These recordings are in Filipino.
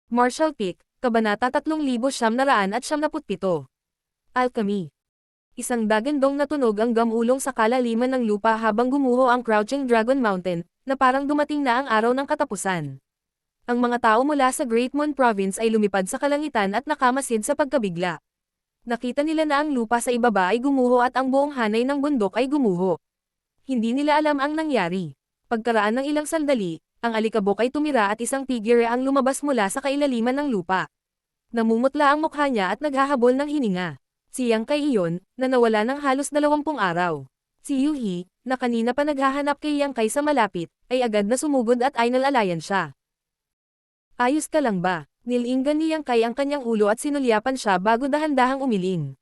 Marshall Peak, Kabanata 3977. Alchemy. Isang dagandong natunog ang gamulong sa kalaliman ng lupa habang gumuho ang Crouching Dragon Mountain, na parang dumating na ang araw ng katapusan. Ang mga tao mula sa Great Moon Province ay lumipad sa kalangitan at nakamasid sa pagkabigla. Nakita nila na ang lupa sa ibaba ay gumuho at ang buong hanay ng bundok ay gumuho. Hindi nila alam ang nangyari. Pagkaraan ng ilang sandali, ang alikabok ay tumira at isang figure ang lumabas mula sa kailaliman ng lupa. Namumutla ang mukha niya at naghahabol ng hininga. Si Yang Kai iyon, na nawala ng halos 20 araw. Si Yuhi, na kanina pa naghahanap kay Yang Kai sa malapit, ay agad na sumugod at inalalayan siya. Ayos ka lang ba? Nilinggan ni Yang Kai ang kanyang ulo at sinulyapan siya bago dahan-dahang umiling.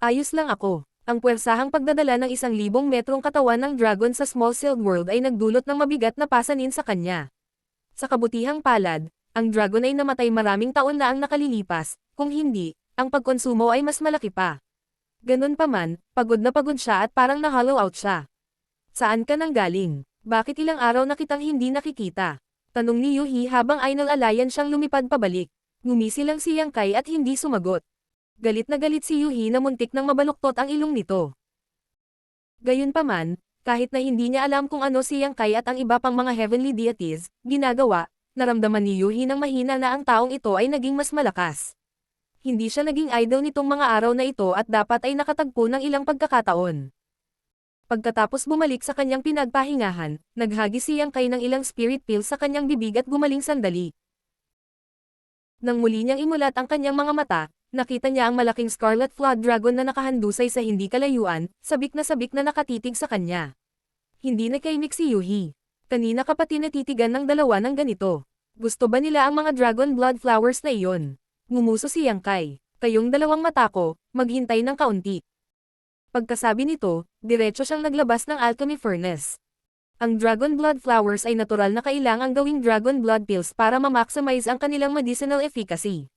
Ayos lang ako. Ang puwersahang pagdadala ng 1,000 metrong katawan ng dragon sa Small Sealed World ay nagdulot ng mabigat na pasanin sa kanya. Sa kabutihang palad, ang dragon ay namatay maraming taon na ang nakalilipas, kung hindi, ang pagkonsumo ay mas malaki pa. Ganun pa man, pagod na pagod siya at parang na-hollow out siya. Saan ka nang galing? Bakit ilang araw na kitang hindi nakikita? Tanong ni Yuhi habang inalalayan siyang lumipad pabalik. Ngumisi lang si Yang Kai at hindi sumagot. Galit na galit si Yuhi na muntik nang mabaluktot ang ilong nito. Gayunpaman, kahit na hindi niya alam kung ano si Yang Kai at ang iba pang mga heavenly deities ginagawa, naramdaman ni Yuhi nang mahina na ang taong ito ay naging mas malakas. Hindi siya naging idol nitong mga araw na ito at dapat ay nakatagpo ng ilang pagkakataon. Pagkatapos bumalik sa kanyang pinagpahingahan, naghagi si Yang Kai ng ilang spirit pills sa kanyang bibig at gumaling sandali. Nang muli niyang imulat ang kanyang mga mata, nakita niya ang malaking Scarlet Flood Dragon na nakahandusay sa hindi kalayuan, sabik na nakatitig sa kanya. Hindi nakaimik si Yuhi. Kanina ka pa tinatitigan ng dalawa ng ganito. Gusto ba nila ang mga Dragon Blood Flowers na iyon? Ngumuso si Yang Kai. Kayong dalawang mata ko, maghintay ng kaunti. Pagkasabi nito, diretso siyang naglabas ng alchemy furnace. Ang Dragon Blood Flowers ay natural na kailangang gawing Dragon Blood Pills para ma-maximize ang kanilang medicinal efficacy.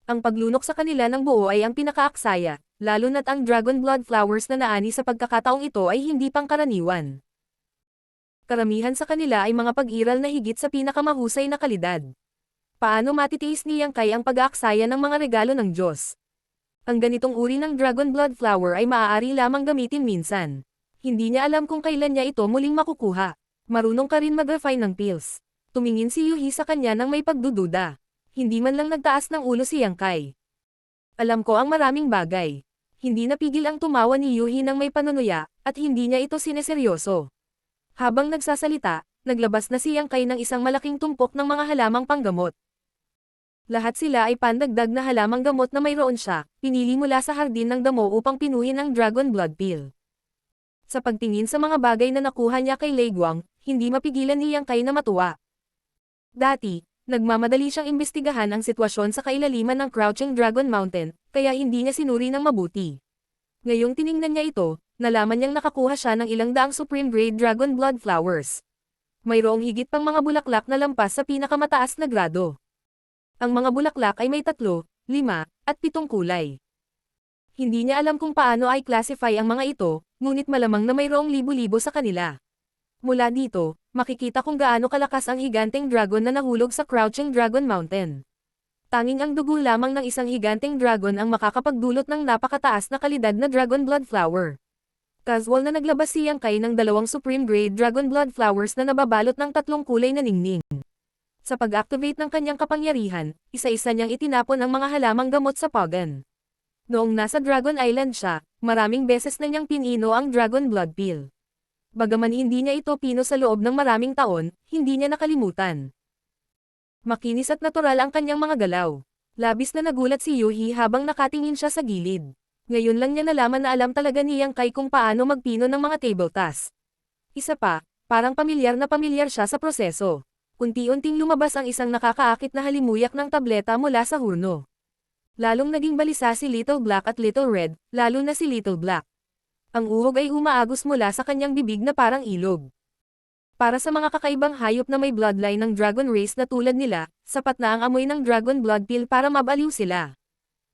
Ang paglunok sa kanila ng buo ay ang pinakaaksaya, lalo na't ang Dragon Blood Flowers na naani sa pagkakataong ito ay hindi pangkaraniwan. Karamihan sa kanila ay mga pag-iral na higit sa pinakamahusay na kalidad. Paano matitiis ni Yang Kai ang pag-aaksaya ng mga regalo ng Diyos? Ang ganitong uri ng Dragon Blood Flower ay maaari lamang gamitin minsan. Hindi niya alam kung kailan niya ito muling makukuha. Marunong ka rin mag-refine ng pills. Tumingin si Yuhi sa kanya nang may pagdududa. Hindi man lang nagtaas ng ulo si Yang Kai. Alam ko ang maraming bagay. Hindi napigil ang tumawa ni Yuhi nang may panunuya, at hindi niya ito sineseryoso. Habang nagsasalita, naglabas na si Yang Kai ng isang malaking tumpok ng mga halamang panggamot. Lahat sila ay pandagdag na halamang gamot na mayroon siya, pinili mula sa hardin ng damo upang pinuhin ang Dragon Blood Pill. Sa pagtingin sa mga bagay na nakuha niya kay Lei Guang, hindi mapigilan ni Yang Kai na matuwa. Dati, nagmamadali siyang imbestigahan ang sitwasyon sa kailaliman ng Crouching Dragon Mountain, kaya hindi niya sinuri ng mabuti. Ngayong tiningnan niya ito, nalaman niyang nakakuha siya ng ilang daang Supreme Grade Dragon Blood Flowers. Mayroong higit pang mga bulaklak na lampas sa pinakamataas na grado. Ang mga bulaklak ay may 3, 5, at 7 kulay. Hindi niya alam kung paano ay classify ang mga ito, ngunit malamang na mayroong libo-libo sa kanila. Mula dito, makikita kung gaano kalakas ang higanteng dragon na nahulog sa Crouching Dragon Mountain. Tanging ang dugo lamang ng isang higanteng dragon ang makakapagdulot ng napakataas na kalidad na Dragon Blood Flower. Casual na naglabas si Yang Kai ng 2 Supreme Grade Dragon Blood Flowers na nababalot ng 3 kulay na ningning. Sa pag-activate ng kanyang kapangyarihan, isa-isa niyang itinapon ang mga halamang gamot sa pagan. Noong nasa Dragon Island siya, maraming beses na niyang pinino ang Dragon Blood Pill. Bagaman hindi niya ito pino sa loob ng maraming taon, hindi niya nakalimutan. Makinis at natural ang kanyang mga galaw. Labis na nagulat si Yuhi habang nakatingin siya sa gilid. Ngayon lang niya nalaman na alam talaga ni Yang Kai kung paano magpino ng mga table tasks. Isa pa, parang pamilyar siya sa proseso. Unti-unting lumabas ang isang nakakaakit na halimuyak ng tableta mula sa hurno. Lalong naging balisa si Little Black at Little Red, lalo na si Little Black. Ang uhog ay umaagos mula sa kanyang bibig na parang ilog. Para sa mga kakaibang hayop na may bloodline ng dragon race na tulad nila, sapat na ang amoy ng Dragon Blood Pill para mabaliw sila.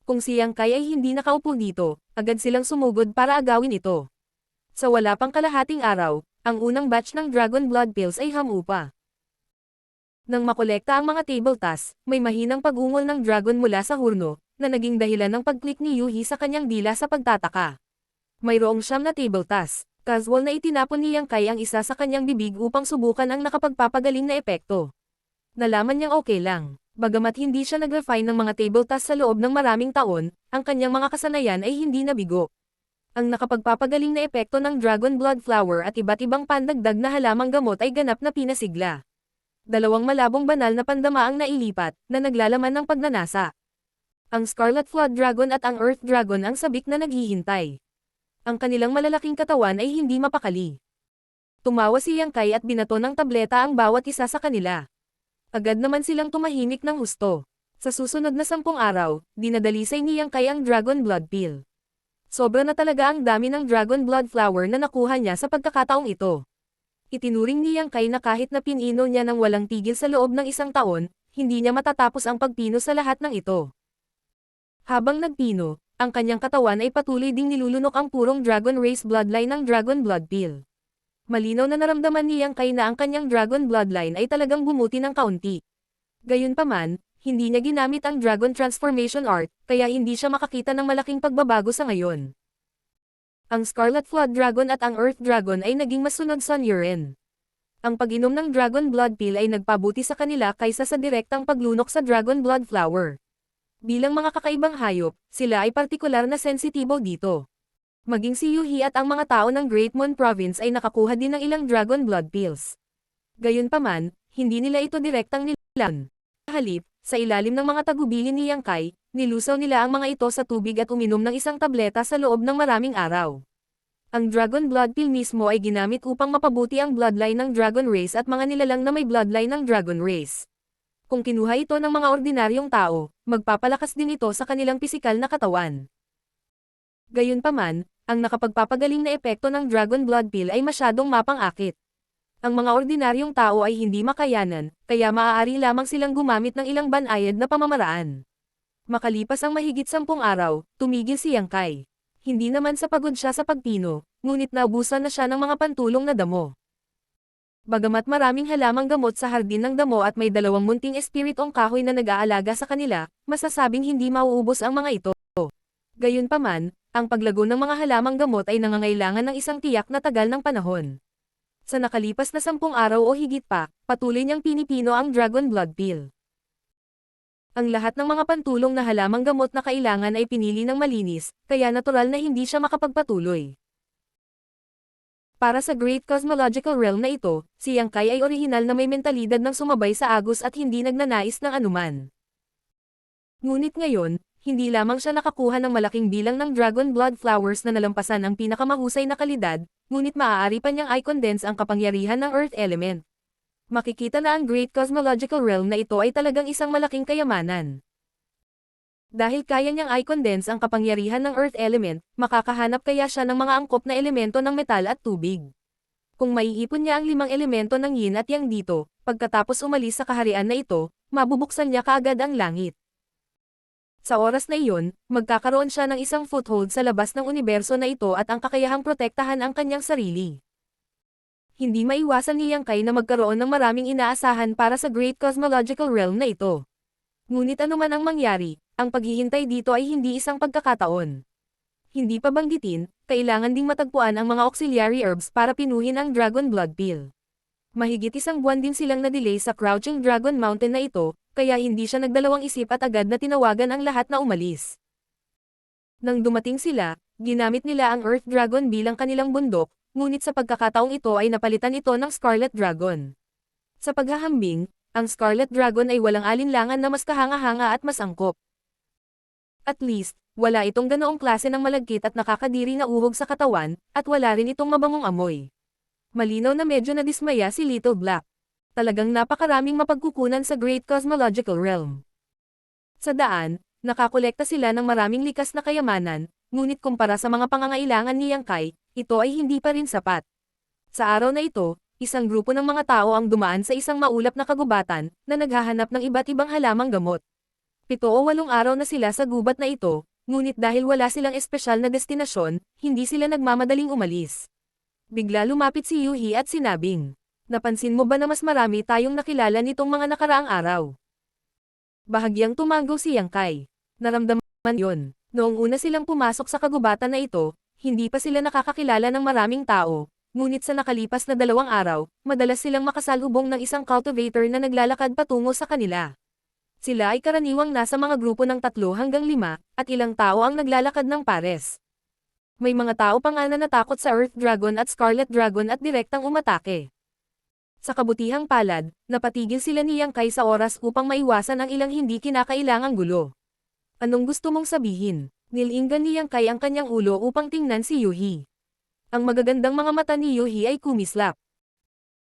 Kung si Yang Kai ay hindi nakaupo dito, agad silang sumugod para agawin ito. Sa wala pang kalahating araw, ang unang batch ng Dragon Blood Pills ay hamupa. Nang makolekta ang mga table tasks, may mahinang pag-ungol ng dragon mula sa hurno, na naging dahilan ng pag-click ni Yuhi sa kanyang dila sa pagtataka. Mayroong 9 na table tasks. Casual na itinapon ni Yang Kai ang isa sa kanyang bibig upang subukan ang nakapagpapagaling na epekto. Nalaman niyang okay lang. Bagamat hindi siya nag-refine ng mga table tasks sa loob ng maraming taon, ang kanyang mga kasanayan ay hindi nabigo. Ang nakapagpapagaling na epekto ng Dragon Blood Flower at iba't ibang pandagdag na halamang gamot ay ganap na pinasigla. Dalawang malabong banal na pandama ang nailipat, na naglalaman ng pagnanasa. Ang Scarlet Flood Dragon at ang Earth Dragon ang sabik na naghihintay. Ang kanilang malalaking katawan ay hindi mapakali. Tumawa si Yang Kai at binato ng tableta ang bawat isa sa kanila. Agad naman silang tumahimik ng husto. Sa susunod na 10 araw, dinadalisay ni Yang Kai ang Dragon Blood Pill. Sobra na talaga ang dami ng Dragon Blood Flower na nakuha niya sa pagkakataong ito. Itinuring ni Yang Kai na kahit na pinino niya ng walang tigil sa loob ng 1 taon, hindi niya matatapos ang pagpino sa lahat ng ito. Habang nagpino, ang kanyang katawan ay patuloy ding nilulunok ang purong Dragon Race bloodline ng Dragon Blood Pill. Malinaw na naramdaman ni Yang Kai na ang kanyang Dragon Bloodline ay talagang bumuti ng kaunti. Gayunpaman, hindi niya ginamit ang Dragon Transformation Art, kaya hindi siya makakita ng malaking pagbabago sa ngayon. Ang Scarlet Flood Dragon at ang Earth Dragon ay naging mas sunod sa urine. Ang pag-inom ng Dragon Blood Pill ay nagpabuti sa kanila kaysa sa direktang paglunok sa Dragon Blood Flower. Bilang mga kakaibang hayop, sila ay partikular na sensitibo dito. Maging si Yuhi at ang mga tao ng Great Moon Province ay nakakuha din ng ilang Dragon Blood Pills. Gayunpaman, hindi nila ito direktang nilaban. Halip, sa ilalim ng mga tagubilin ni Yang Kai, nilusaw nila ang mga ito sa tubig at uminom ng isang tableta sa loob ng maraming araw. Ang Dragon Blood Pill mismo ay ginamit upang mapabuti ang bloodline ng Dragon Race at mga nilalang na may bloodline ng Dragon Race. Kung kinuha ito ng mga ordinaryong tao, magpapalakas din ito sa kanilang pisikal na katawan. Gayunpaman, ang nakapagpapagaling na epekto ng Dragon Blood Pill ay masyadong mapang-akit. Ang mga ordinaryong tao ay hindi makayanan, kaya maaari lamang silang gumamit ng ilang banayad na pamamaraan. Makalipas ang mahigit 10 araw, tumigil si Yang Kai. Hindi naman sa pagod siya sa pagpino, ngunit naubusan na siya ng mga pantulong na damo. Bagamat maraming halamang gamot sa hardin ng damo at may 2 munting espiritong kahoy na nag-aalaga sa kanila, masasabing hindi mauubos ang mga ito. Gayunpaman, ang paglago ng mga halamang gamot ay nangangailangan ng isang tiyak na tagal ng panahon. Sa nakalipas na 10 araw o higit pa, patuloy niyang pinipino ang Dragon Blood Pill. Ang lahat ng mga pantulong na halamang gamot na kailangan ay pinili ng malinis, kaya natural na hindi siya makapagpatuloy. Para sa Great Cosmological Realm na ito, si Yang Kai ay orihinal na may mentalidad ng sumabay sa agos at hindi nagnanais ng anuman. Ngunit ngayon, hindi lamang siya nakakuha ng malaking bilang ng Dragon Blood Flowers na nalampasan ang pinakamahusay na kalidad, ngunit maaari pa niyang i-condense ang kapangyarihan ng Earth Element. Makikita na ang Great Cosmological Realm na ito ay talagang isang malaking kayamanan. Dahil kaya niyang i-condense ang kapangyarihan ng Earth Element, makakahanap kaya siya ng mga angkop na elemento ng metal at tubig. Kung maiipon niya ang 5 elemento ng yin at yang dito, pagkatapos umalis sa kaharian na ito, mabubuksan niya kaagad ang langit. Sa oras na iyon, magkakaroon siya ng isang foothold sa labas ng universo na ito at ang kakayahang protektahan ang kanyang sarili. Hindi maiwasan ni Yang Kai na magkaroon ng maraming inaasahan para sa Great Cosmological Realm na ito. Ngunit anuman ang mangyari, ang paghihintay dito ay hindi isang pagkakataon. Hindi pa banggitin, kailangan ding matagpuan ang mga auxiliary herbs para pinuhin ang Dragon Blood Pill. Mahigit 1 buwan din silang na-delay sa Crouching Dragon Mountain na ito, kaya hindi siya nagdalawang isip at agad na tinawagan ang lahat na umalis. Nang dumating sila, ginamit nila ang Earth Dragon bilang kanilang bundok, ngunit sa pagkakataong ito ay napalitan ito ng Scarlet Dragon. Sa paghahambing, ang Scarlet Dragon ay walang alinlangan na mas kahanga-hanga at mas angkop. At least, wala itong ganoong klase ng malagkit at nakakadiri na uhog sa katawan, at wala rin itong mabangong amoy. Malinaw na medyo nadismaya si Little Black. Talagang napakaraming mapagkukunan sa Great Cosmological Realm. Sa daan, nakakolekta sila ng maraming likas na kayamanan, ngunit kumpara sa mga pangangailangan ni Yang Kai, ito ay hindi pa rin sapat. Sa araw na ito, isang grupo ng mga tao ang dumaan sa isang maulap na kagubatan, na naghahanap ng iba't ibang halamang gamot. 7 o 8 araw na sila sa gubat na ito, ngunit dahil wala silang espesyal na destinasyon, hindi sila nagmamadaling umalis. Bigla lumapit si Yuhi at sinabing, Napansin mo ba na mas marami tayong nakilala nitong mga nakaraang araw? Bahagyang tumango si Yang Kai. Naramdaman yon. Noong una silang pumasok sa kagubatan na ito, hindi pa sila nakakakilala ng maraming tao, ngunit sa nakalipas na 2 araw, madalas silang makasalubong ng isang cultivator na naglalakad patungo sa kanila. Sila ay karaniwang nasa mga grupo ng 3 hanggang 5, at ilang tao ang naglalakad ng pares. May mga tao pa nga na natakot sa Earth Dragon at Scarlet Dragon at direktang umatake. Sa kabutihang palad, napatigil sila ni Yang Kai sa oras upang maiwasan ang ilang hindi kinakailangang gulo. Anong gusto mong sabihin? Nilinggan ni Yang Kai ang kanyang ulo upang tingnan si Yuhi. Ang magagandang mga mata ni Yuhi ay kumislap.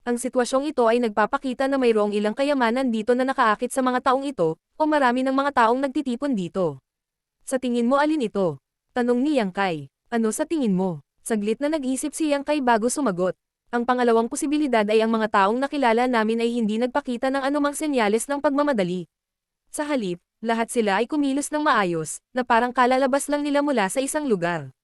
Ang sitwasyong ito ay nagpapakita na mayroong ilang kayamanan dito na nakaakit sa mga taong ito, o marami ng mga taong nagtitipon dito. Sa tingin mo alin ito? Tanong ni Yang Kai. Ano sa tingin mo? Saglit na nag-isip si Yang Kai bago sumagot. Ang pangalawang posibilidad ay ang mga taong nakilala namin ay hindi nagpakita ng anumang senyales ng pagmamadali. Sa halip, lahat sila ay kumilos ng maayos, na parang kalalabas lang nila mula sa isang lugar.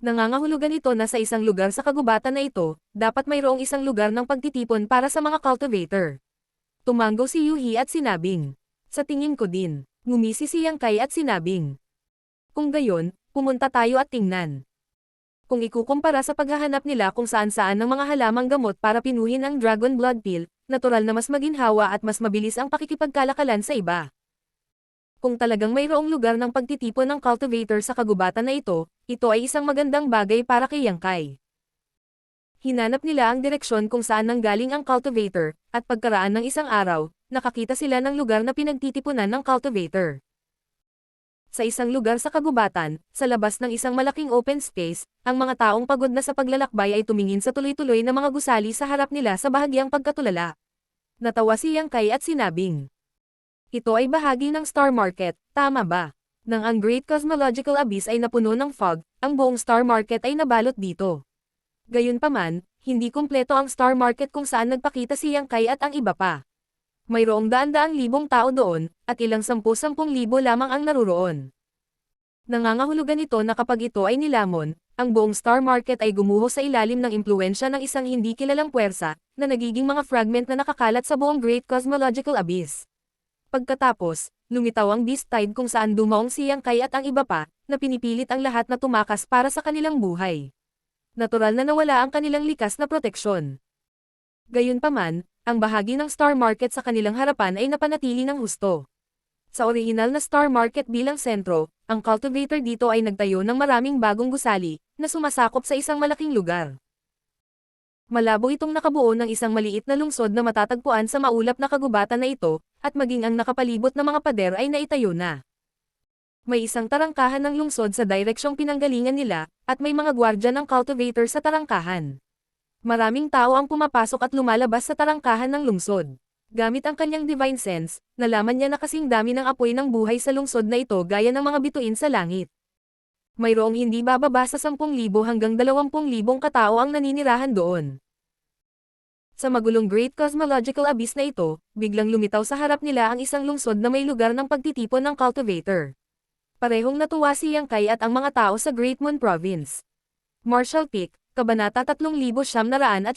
Nangangahulugan ito na sa isang lugar sa kagubatan na ito, dapat mayroong isang lugar ng pagtitipon para sa mga cultivator. Tumango si Yuhi at sinabing. Sa tingin ko din, ngumisi si Yang Kai at sinabing. Kung gayon, pumunta tayo at tingnan. Kung ikukumpara sa paghahanap nila kung saan-saan ng mga halamang gamot para pinuhin ang Dragon Blood Pill, natural na mas maginhawa at mas mabilis ang pakikipagkalakalan sa iba. Kung talagang mayroong lugar ng pagtitipon ng cultivator sa kagubatan na ito ay isang magandang bagay para kay Yang Kai. Hinanap nila ang direksyon kung saan nanggaling ang cultivator, at pagkaraan ng isang araw, nakakita sila ng lugar na pinagtitipunan ng cultivator. Sa isang lugar sa kagubatan, sa labas ng isang malaking open space, ang mga taong pagod na sa paglalakbay ay tumingin sa tuloy-tuloy na mga gusali sa harap nila sa bahagyang pagkatulala. Natawa si Yang Kai at sinabing. Ito ay bahagi ng Star Market, tama ba? Nang ang Great Cosmological Abyss ay napuno ng fog, ang buong Star Market ay nabalot dito. Gayunpaman, hindi kumpleto ang Star Market kung saan nagpakita si Yang Kai at ang iba pa. Mayroong daan-daang libong tao doon, at ilang 10,000 lamang ang naruroon. Nangangahulugan ito na kapag ito ay nilamon, ang buong Star Market ay gumuho sa ilalim ng impluwensya ng isang hindi kilalang puwersa, na nagiging mga fragment na nakakalat sa buong Great Cosmological Abyss. Pagkatapos, lumitaw ang Beast Tide kung saan dumaong si Yang Kai at ang iba pa, na pinipilit ang lahat na tumakas para sa kanilang buhay. Natural na nawala ang kanilang likas na proteksyon. Gayunpaman, ang bahagi ng Star Market sa kanilang harapan ay napanatili ng husto. Sa orihinal na Star Market bilang sentro, ang cultivator dito ay nagtayo ng maraming bagong gusali, na sumasakop sa isang malaking lugar. Malabo itong nakabuo ng isang maliit na lungsod na matatagpuan sa maulap na kagubatan na ito, at maging ang nakapalibot na mga pader ay naitayo na. May isang tarangkahan ng lungsod sa direksyong pinanggalingan nila, at may mga gwardya ng cultivator sa tarangkahan. Maraming tao ang pumapasok at lumalabas sa tarangkahan ng lungsod. Gamit ang kanyang divine sense, nalaman niya na kasing dami ng apoy ng buhay sa lungsod na ito gaya ng mga bituin sa langit. Mayroong hindi bababa sa 10,000 hanggang 20,000 katao ang naninirahan doon. Sa magulong Great Cosmological Abyss na ito, biglang lumitaw sa harap nila ang isang lungsod na may lugar ng pagtitipon ng cultivator. Parehong natuwa si Yang Kai at ang mga tao sa Great Moon Province. Marshall Peak, Kabanata 3,978.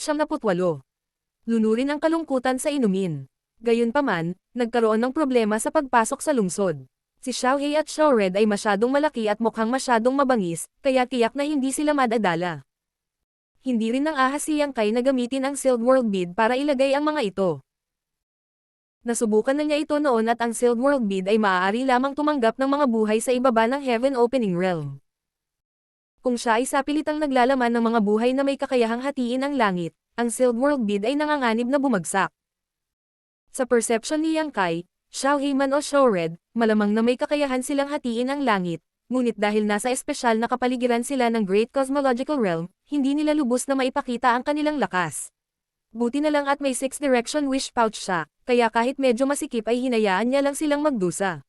Lunurin ang kalungkutan sa inumin. Gayunpaman, nagkaroon ng problema sa pagpasok sa lungsod. Si Xiaohe at Xiaored ay masyadong malaki at mukhang masyadong mabangis, kaya tiyak na hindi sila madadala. Hindi rin nang ahas si Yang Kai na gamitin ang Sealed World Bead para ilagay ang mga ito. Nasubukan na niya ito noon at ang Sealed World Bead ay maaari lamang tumanggap ng mga buhay sa ibaba ng Heaven Opening Realm. Kung siya ay sapilitang naglalaman ng mga buhay na may kakayahang hatiin ang langit, ang Sealed World Bead ay nanganganib na bumagsak. Sa perception ni Yang Kai, Xiaohe man o Xiaored, malamang na may kakayahan silang hatiin ang langit, ngunit dahil nasa espesyal na kapaligiran sila ng Great Cosmological Realm, hindi nila lubos na maipakita ang kanilang lakas. Buti na lang at may 6 Direction Wish Pouch siya, kaya kahit medyo masikip ay hinayaan niya lang silang magdusa.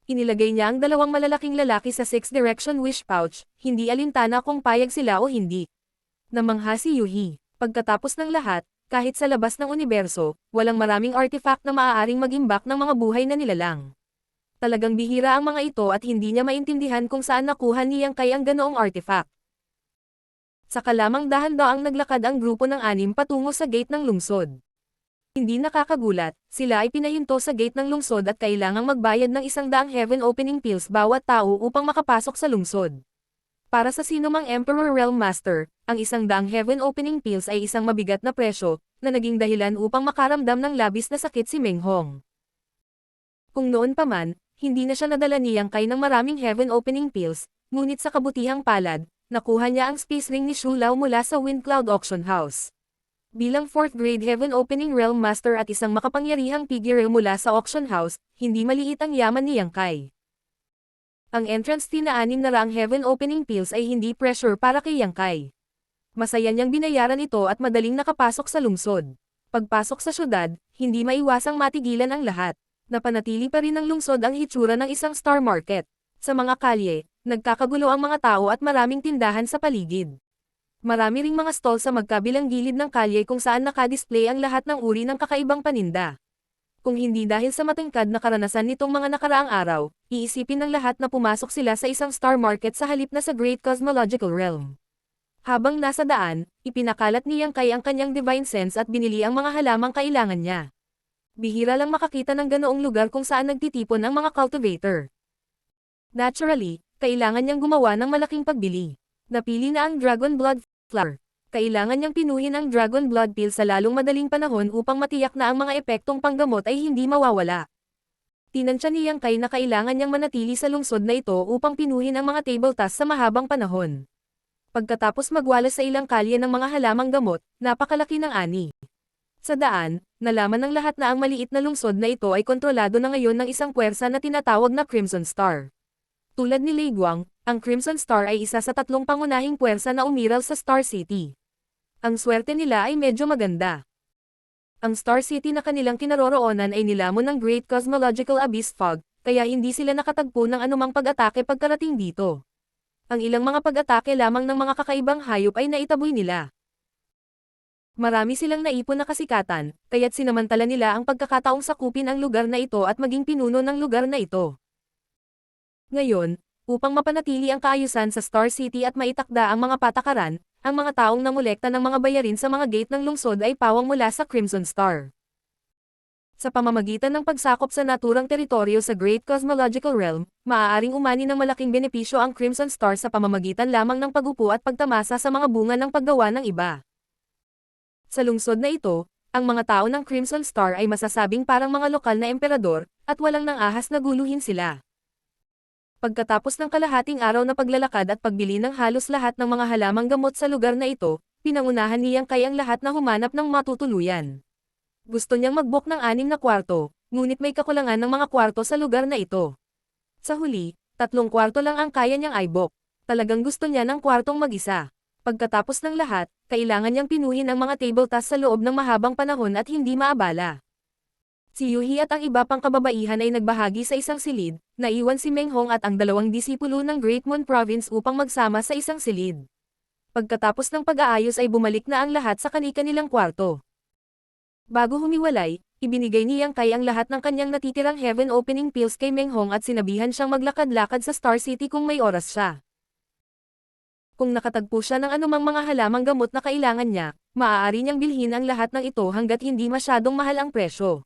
Inilagay niya ang 2 malalaking lalaki sa 6 Direction Wish Pouch, hindi alintana kung payag sila o hindi. Namangha si Yuhi. Pagkatapos ng lahat, kahit sa labas ng universo, walang maraming artifact na maaaring mag-imbak ng mga buhay na nilalang. Talagang bihira ang mga ito at hindi niya maintindihan kung saan nakuha ni Yang Kai ang ganoong artifact. Saka lamang dahan-daang naglakad ang grupo ng 6 patungo sa gate ng lungsod. Hindi nakakagulat, sila ay pinahinto sa gate ng lungsod at kailangang magbayad ng 100 heaven opening pills bawat tao upang makapasok sa lungsod. Para sa sinumang Emperor Realm Master, ang 100 heaven opening pills ay isang mabigat na presyo, na naging dahilan upang makaramdam ng labis na sakit si Meng Hong. Kung noon pa man, hindi na siya nadala ni Yang Kai ng maraming heaven opening pills, ngunit sa kabutihang palad, nakuha niya ang space ring ni Shu Lao mula sa Wind Cloud Auction House. Bilang 4th grade Heaven Opening Realm Master at isang makapangyarihang figure mula sa auction house, hindi maliit ang yaman ni Yang Kai. Ang entrance fee na 600 Heaven Opening Pills ay hindi pressure para kay Yang Kai. Masaya niyang binayaran ito at madaling nakapasok sa lungsod. Pagpasok sa syudad, hindi maiwasang matigilan ang lahat. Napanatili pa rin ng lungsod ang hitsura ng isang star market. Sa mga kalye, nagkakagulo ang mga tao at maraming tindahan sa paligid. Marami ring mga stall sa magkabilang gilid ng kalye kung saan nakadisplay ang lahat ng uri ng kakaibang paninda. Kung hindi dahil sa matangkad na karanasan nitong mga nakaraang araw, iisipin ng lahat na pumasok sila sa isang star market sa halip na sa Great Cosmological Realm. Habang nasa daan, ipinakalat ni Yang Kai ang kanyang divine sense at binili ang mga halamang kailangan niya. Bihira lang makakita ng ganoong lugar kung saan nagtitipon ang mga cultivator. Naturally, kailangan niyang gumawa ng malaking pagbili. Napili na ang Dragon Blood Flower. Kailangan niyang pinuhin ang Dragon Blood Pill sa lalong madaling panahon upang matiyak na ang mga epektong panggamot ay hindi mawawala. Tinansya ni Yang Kai na kailangan niyang manatili sa lungsod na ito upang pinuhin ang mga table tasks sa mahabang panahon. Pagkatapos magwalas sa ilang kalye ng mga halamang gamot, napakalaki ng ani. Sa daan, nalaman ng lahat na ang maliit na lungsod na ito ay kontrolado na ngayon ng isang puwersa na tinatawag na Crimson Star. Tulad ni Lei Guang, ang Crimson Star ay isa sa 3 pangunahing puwersa na umiral sa Star City. Ang swerte nila ay medyo maganda. Ang Star City na kanilang kinaroroonan ay nilamon ng Great Cosmological Abyss Fog, kaya hindi sila nakatagpo ng anumang pag-atake pagkarating dito. Ang ilang mga pag-atake lamang ng mga kakaibang hayop ay naitaboy nila. Marami silang naipon na kasikatan, kaya't sinamantala nila ang pagkakataong sakupin ang lugar na ito at maging pinuno ng lugar na ito. Ngayon, upang mapanatili ang kaayusan sa Star City at maitakda ang mga patakaran, ang mga taong nangolekta ng mga bayarin sa mga gate ng lungsod ay pawang mula sa Crimson Star. Sa pamamagitan ng pagsakop sa naturang teritoryo sa Great Cosmological Realm, maaaring umani ng malaking benepisyo ang Crimson Star sa pamamagitan lamang ng pagupo at pagtamasa sa mga bunga ng paggawa ng iba. Sa lungsod na ito, ang mga tao ng Crimson Star ay masasabing parang mga lokal na emperador, at walang nang ahas na guluhin sila. Pagkatapos ng kalahating araw na paglalakad at pagbili ng halos lahat ng mga halamang gamot sa lugar na ito, pinangunahan ni Yang Kai ang lahat na humanap ng matutuluyan. Gusto niyang mag-book ng 6 na kwarto, ngunit may kakulangan ng mga kwarto sa lugar na ito. Sa huli, 3 kwarto lang ang kaya niyang i-book. Talagang gusto niya ng kwartong mag-isa. Pagkatapos ng lahat, kailangan niyang pinuhin ang mga table tasks sa loob ng mahabang panahon at hindi maabala. Si Yuhi at ang iba pang kababaihan ay nagbahagi sa isang silid, naiwan si Meng Hong at ang 2 disipulo ng Great Moon Province upang magsama sa isang silid. Pagkatapos ng pag-aayos ay bumalik na ang lahat sa kani-kanilang kwarto. Bago humiwalay, ibinigay ni Yang Kai ang lahat ng kanyang natitirang Heaven Opening Pills kay Meng Hong at sinabihan siyang maglakad-lakad sa Star City kung may oras siya. Kung nakatagpo siya ng anumang mga halamang gamot na kailangan niya, maaari niyang bilhin ang lahat ng ito hanggat hindi masyadong mahal ang presyo.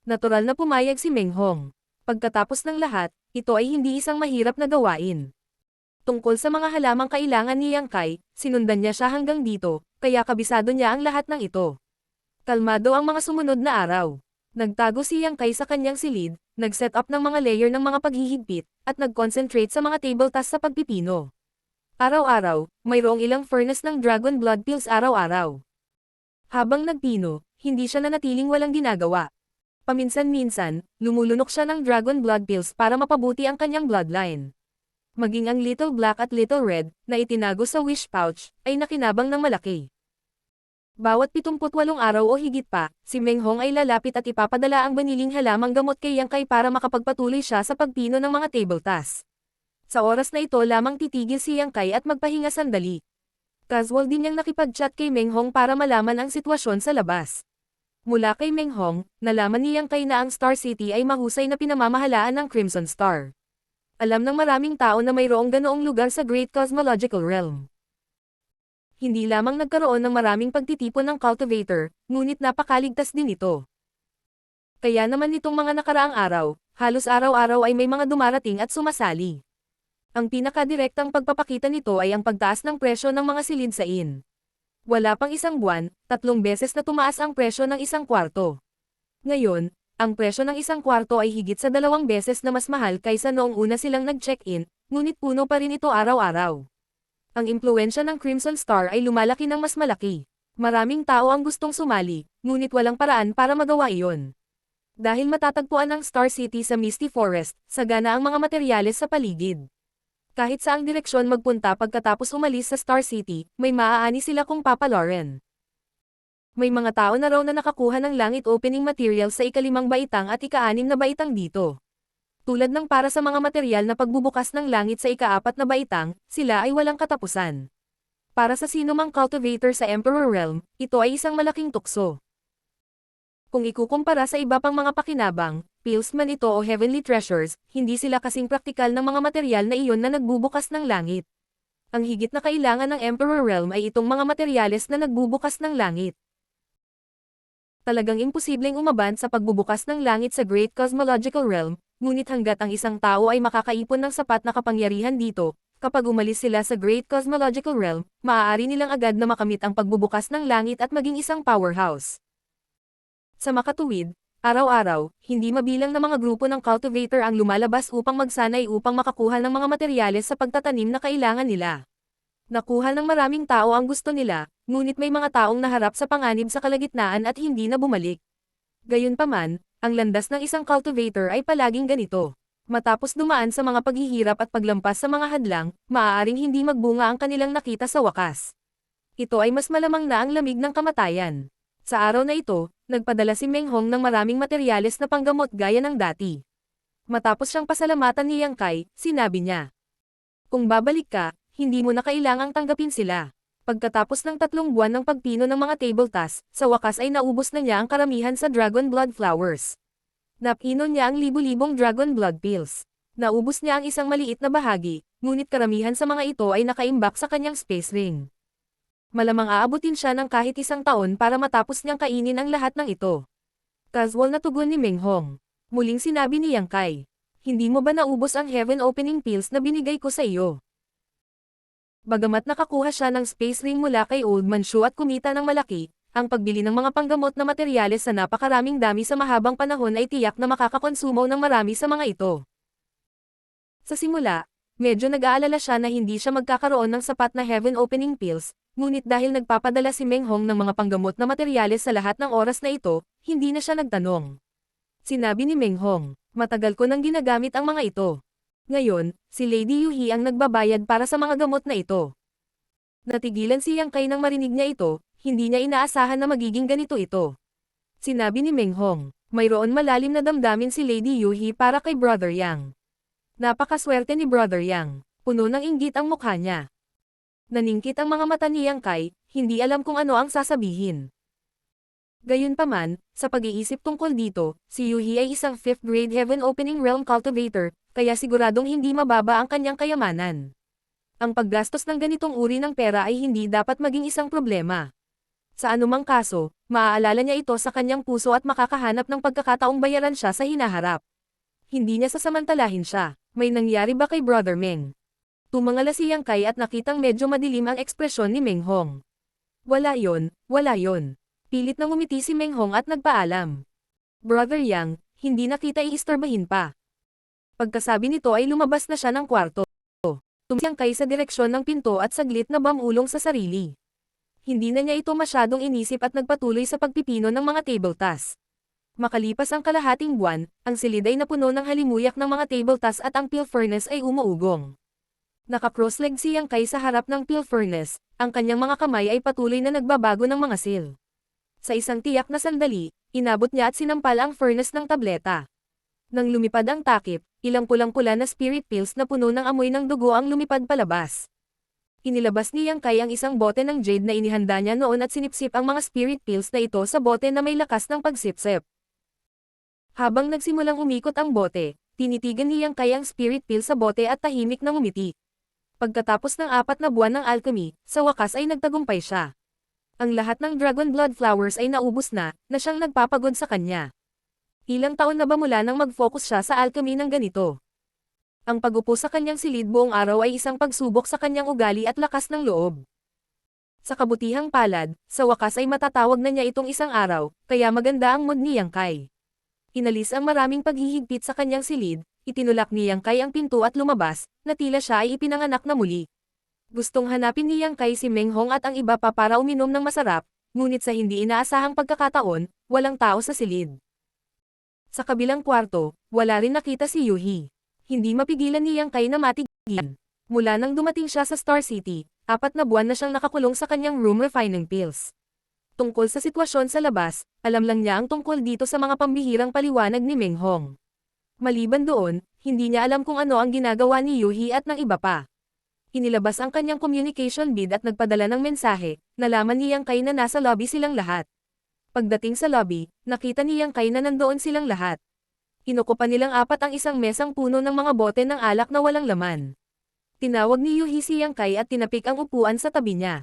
Natural na pumayag si Meng Hong. Pagkatapos ng lahat, ito ay hindi isang mahirap na gawain. Tungkol sa mga halamang kailangan ni Yang Kai, sinundan niya siya hanggang dito, kaya kabisado niya ang lahat ng ito. Kalmado ang mga sumunod na araw. Nagtago si Yang Kai sa kanyang silid, nag-set up ng mga layer ng mga paghihigpit, at nag-concentrate sa mga table tasks sa pagpipino. Araw-araw, mayroong ilang furnace ng Dragon Blood Pills araw-araw. Habang nagpino, hindi siya nanatiling walang ginagawa. Paminsan-minsan, lumulunok siya ng Dragon Blood Pills para mapabuti ang kanyang bloodline. Maging ang Little Black at Little Red, na itinago sa wish pouch, ay nakinabang ng malaki. Bawat 78 araw o higit pa, si Meng Hong ay lalapit at ipapadala ang baniling halamang gamot kay Yang Kai para makapagpatuloy siya sa pagpino ng mga table tasks. Sa oras na ito lamang titigil si Yang Kai at magpahinga sandali. Casual din niyang nakipag-chat kay Meng Hong para malaman ang sitwasyon sa labas. Mula kay Meng Hong, nalaman ni Yang Kai na ang Star City ay mahusay na pinamamahalaan ng Crimson Star. Alam ng maraming tao na mayroong ganoong lugar sa Great Cosmological Realm. hindi lamang nagkaroon ng maraming pagtitipon ng cultivator, ngunit napakaligtas din ito. Kaya naman nitong mga nakaraang araw, halos araw-araw ay may mga dumarating at sumasali. Ang pinakadirektang pagpapakita nito ay ang pagtaas ng presyo ng mga silid sa in. Wala pang isang buwan, 3 beses na tumaas ang presyo ng isang kwarto. Ngayon, ang presyo ng isang kwarto ay higit sa 2 beses na mas mahal kaysa noong una silang nag-check-in, ngunit puno pa rin ito araw-araw. Ang impluwensya ng Crimson Star ay lumalaki ng mas malaki. Maraming tao ang gustong sumali, ngunit walang paraan para magawa iyon. Dahil matatagpuan ang Star City sa Misty Forest, sagana ang mga materyales sa paligid. Kahit saang direksyon magpunta pagkatapos umalis sa Star City, may maaani sila kung papalorin. May mga tao na raw na nakakuha ng langit opening material sa ika-5 baitang at ika-6 na baitang dito. Tulad ng para sa mga material na pagbubukas ng langit sa ika-4 na baitang, sila ay walang katapusan. Para sa sinumang cultivator sa Emperor Realm, ito ay isang malaking tukso. Kung ikukumpara sa iba pang mga pakinabang, pills man ito o heavenly treasures, hindi sila kasing praktikal ng mga material na iyon na nagbubukas ng langit. Ang higit na kailangan ng Emperor Realm ay itong mga materyales na nagbubukas ng langit. Talagang imposibleng umaban sa pagbubukas ng langit sa Great Cosmological Realm, ngunit hanggat ang isang tao ay makakaipon ng sapat na kapangyarihan dito, kapag umalis sila sa Great Cosmological Realm, maaari nilang agad na makamit ang pagbubukas ng langit at maging isang powerhouse. Sa makatuwid, araw-araw, hindi mabilang na mga grupo ng cultivator ang lumalabas upang magsanay upang makakuha ng mga materyales sa pagtatanim na kailangan nila. Nakuha ng maraming tao ang gusto nila, ngunit may mga taong naharap sa panganib sa kalagitnaan at hindi na bumalik. Gayunpaman, ang landas ng isang cultivator ay palaging ganito. Matapos dumaan sa mga paghihirap at paglampas sa mga hadlang, maaaring hindi magbunga ang kanilang nakita sa wakas. Ito ay mas malamang na ang lamig ng kamatayan. Sa araw na ito, nagpadala si Meng Hong ng maraming materyales na panggamot gaya ng dati. Matapos siyang pasalamatan ni Yang Kai, sinabi niya, "Kung babalik ka, hindi mo na kailangang tanggapin sila." Pagkatapos ng 3 buwan ng pagpino ng mga table tasks, sa wakas ay naubos na niya ang karamihan sa Dragon Blood Flowers. Napinon niya ang libu-libong Dragon Blood Pills. Naubos niya ang isang maliit na bahagi, ngunit karamihan sa mga ito ay nakaimbak sa kanyang space ring. Malamang aabutin siya ng kahit 1 taon para matapos niyang kainin ang lahat ng ito. Casual na tugon ni Meng Hong. Muling sinabi ni Yang Kai, "Hindi mo ba naubos ang Heaven Opening Pills na binigay ko sa iyo?" Bagamat nakakuha siya ng space ring mula kay Old Man Shu at kumita ng malaki, ang pagbili ng mga panggamot na materyales sa napakaraming dami sa mahabang panahon ay tiyak na makakakonsumo ng marami sa mga ito. Sa simula, medyo nag-aalala siya na hindi siya magkakaroon ng sapat na Heaven Opening Pills, ngunit dahil nagpapadala si Meng Hong ng mga panggamot na materyales sa lahat ng oras na ito, hindi na siya nagtanong. Sinabi ni Meng Hong, "Matagal ko nang ginagamit ang mga ito. Ngayon, si Lady Yuhi ang nagbabayad para sa mga gamot na ito." Natigilan si Yang Kai nang marinig niya ito, hindi niya inaasahan na magiging ganito ito. Sinabi ni Meng Hong, "Mayroon malalim na damdamin si Lady Yuhi para kay Brother Yang. Napakaswerte ni Brother Yang." Puno ng inggit ang mukha niya. Naningkit ang mga mata ni Yang Kai, hindi alam kung ano ang sasabihin. Gayunpaman, sa pag-iisip tungkol dito, si Yuhi ay isang 5th grade Heaven Opening Realm Cultivator, kaya siguradong hindi mababa ang kanyang kayamanan. Ang paggastos ng ganitong uri ng pera ay hindi dapat maging isang problema. Sa anumang kaso, maaalala niya ito sa kanyang puso at makakahanap ng pagkakataong bayaran siya sa hinaharap. Hindi niya sasamantalahin siya. "May nangyari ba kay Brother Meng?" Tumangala si Yang Kai at nakitang medyo madilim ang ekspresyon ni Meng Hong. Wala yon." Pilit na ngumiti si Meng Hong at nagpaalam. "Brother Yang, hindi na kita iistorbahin pa." Pagkasabi nito ay lumabas na siya ng kwarto. Tumingin Yang Kai sa direksyon ng pinto at saglit na bumulong sa sarili. Hindi na niya ito masyadong inisip at nagpatuloy sa pagpipino ng mga table tasks. Makalipas ang kalahating buwan, ang silid ay napuno ng halimuyak ng mga table tasks at ang peel furnace ay umuugong. Naka-cross-leg si Yang Kai sa harap ng peel furnace, ang kanyang mga kamay ay patuloy na nagbabago ng mga seal. Sa isang tiyak na sandali, inabot niya at sinampal ang furnace ng tableta. Nang lumipad ang takip, ilang pulang-pula na spirit pills na puno ng amoy ng dugo ang lumipad palabas. Inilabas ni Yang Kai ang isang bote ng jade na inihanda niya noon at sinipsip ang mga spirit pills na ito sa bote na may lakas ng pagsipsip. Habang nagsimulang umikot ang bote, tinitigan ni Yang Kai ang spirit pill sa bote at tahimik na ngumiti. Pagkatapos ng 4 na buwan ng alchemy, sa wakas ay nagtagumpay siya. Ang lahat ng Dragon Blood Flowers ay naubos na siyang nagpapagod sa kanya. Ilang taon na ba mula nang mag-focus siya sa alchemy ng ganito? Ang pagupo sa kanyang silid buong araw ay isang pagsubok sa kanyang ugali at lakas ng loob. Sa kabutihang palad, sa wakas ay matatawag na niya itong isang araw, kaya maganda ang mood ni Yang Kai. Inalis ang maraming paghihigpit sa kanyang silid, itinulak ni Yang Kai ang pinto at lumabas, na tila siya ay ipinanganak na muli. Gustong hanapin ni Yang Kai si Meng Hong at ang iba pa para uminom ng masarap, ngunit sa hindi inaasahang pagkakataon, walang tao sa silid. Sa kabilang kwarto, wala rin nakita si Yuhi. Hindi mapigilan ni Yang Kai na matigyan. Mula nang dumating siya sa Star City, 4 na buwan na siyang nakakulong sa kanyang room refining pills. Tungkol sa sitwasyon sa labas, alam lang niya ang tungkol dito sa mga pambihirang paliwanag ni Meng Hong. Maliban doon, hindi niya alam kung ano ang ginagawa ni Yuhi at ng iba pa. Inilabas ang kanyang communication bead at nagpadala ng mensahe, nalaman ni Yang Kai na nasa lobby silang lahat. Pagdating sa lobby, nakita ni Yang Kai na nandoon silang lahat. Inukupan nilang 4 ang isang mesang puno ng mga bote ng alak na walang laman. Tinawag ni Yuhi si Yang Kai at tinapik ang upuan sa tabi niya.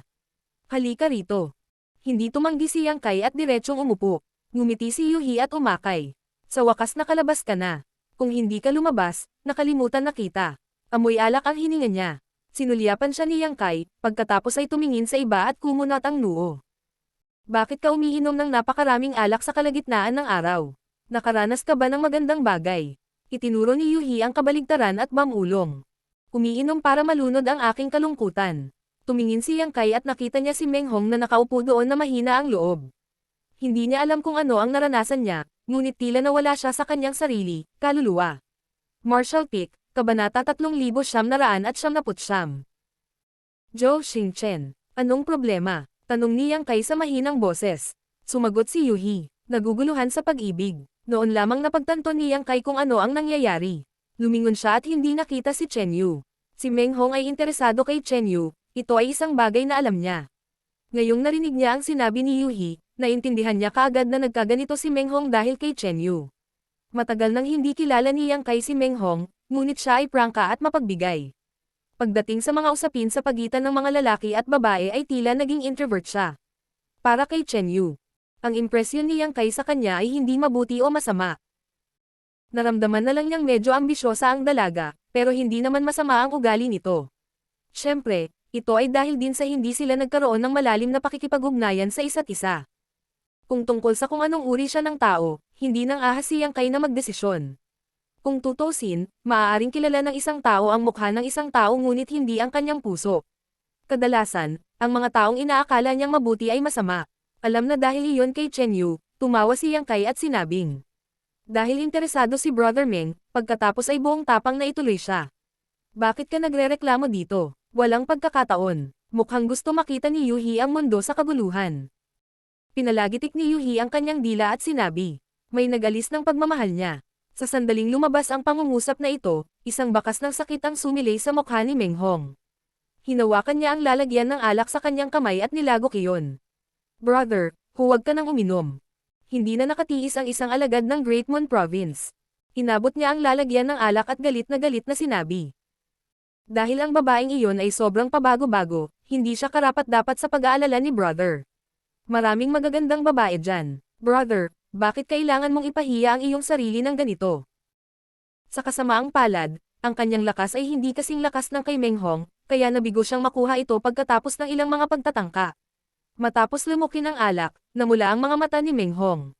Halika rito. Hindi tumanggi si Yang Kai at diretsyong umupo. Ngumiti si Yuhi at umakay. Sa wakas nakalabas ka na. Kung hindi ka lumabas, nakalimutan na kita. Amoy alak ang hininga niya. Sinulyapan siya ni Yang Kai, pagkatapos ay tumingin sa iba at kumunat ang noo. Bakit ka umiinom ng napakaraming alak sa kalagitnaan ng araw? Nakaranas ka ba ng magandang bagay? Itinuro ni Yuhi ang kabaligtaran at mamulong. Umiinom para malunod ang aking kalungkutan. Tumingin si Yang Kai at nakita niya si Meng Hong na nakaupo doon na mahina ang loob. Hindi niya alam kung ano ang naranasan niya, ngunit tila nawala siya sa kanyang sarili, kaluluwa. Marshall Peak, Kabanata 3999. Zhou Xingchen. Anong problema? Tanong ni Yang Kai sa mahinang boses. Sumagot si Yuhi, naguguluhan sa pag-ibig. Noon lamang napagtanto ni Yang Kai kung ano ang nangyayari. Lumingon siya at hindi nakita si Chen Yu. Si Meng Hong ay interesado kay Chen Yu, ito ay isang bagay na alam niya. Ngayong narinig niya ang sinabi ni Yuhi, naintindihan niya kaagad na nagkaganito si Meng Hong dahil kay Chen Yu. Matagal nang hindi kilala ni Yang Kai si Meng Hong, ngunit siya ay prangka at mapagbigay. Pagdating sa mga usapin sa pagitan ng mga lalaki at babae ay tila naging introvert siya. Para kay Chen Yu, ang impresyon ni Yang Kai sa kanya ay hindi mabuti o masama. Naramdaman na lang niyang medyo ambisyosa ang dalaga, pero hindi naman masama ang ugali nito. Siyempre, ito ay dahil din sa hindi sila nagkaroon ng malalim na pakikipag-ugnayan sa isa't isa. Kung tungkol sa kung anong uri siya ng tao, hindi nang ahas si Yang Kai na magdesisyon. Kung tutusin, maaaring kilala ng isang tao ang mukha ng isang tao ngunit hindi ang kanyang puso. Kadalasan, ang mga taong inaakala niyang mabuti ay masama. Alam na dahil iyon kay Chen Yu, tumawa si Yang Kai at sinabing. Dahil interesado si Brother Meng, pagkatapos ay buong tapang na ituloy siya. Bakit ka nagrereklamo dito? Walang pagkakataon. Mukhang gusto makita ni Yuhi ang mundo sa kaguluhan. Pinalagitik ni Yuhi ang kanyang dila at sinabi. May nagalis ng pagmamahal niya. Sa sandaling lumabas ang pangungusap na ito, isang bakas ng sakit ang sumilay sa mukha ni Meng Hong. Hinawakan niya ang lalagyan ng alak sa kanyang kamay at nilagok iyon. Brother, huwag ka nang uminom. Hindi na nakatiis ang isang alagad ng Great Moon Province. Inabot niya ang lalagyan ng alak at galit na sinabi. Dahil ang babaeng iyon ay sobrang pabago-bago, hindi siya karapat-dapat sa pag-aalala ni Brother. Maraming magagandang babae dyan. Brother, bakit kailangan mong ipahiya ang iyong sarili ng ganito? Sa kasamaang palad, ang kanyang lakas ay hindi kasing lakas ng kay Meng Hong, kaya nabigo siyang makuha ito pagkatapos ng ilang mga pagtatangka. Matapos lumukin ang alak, namula ang mga mata ni Meng Hong.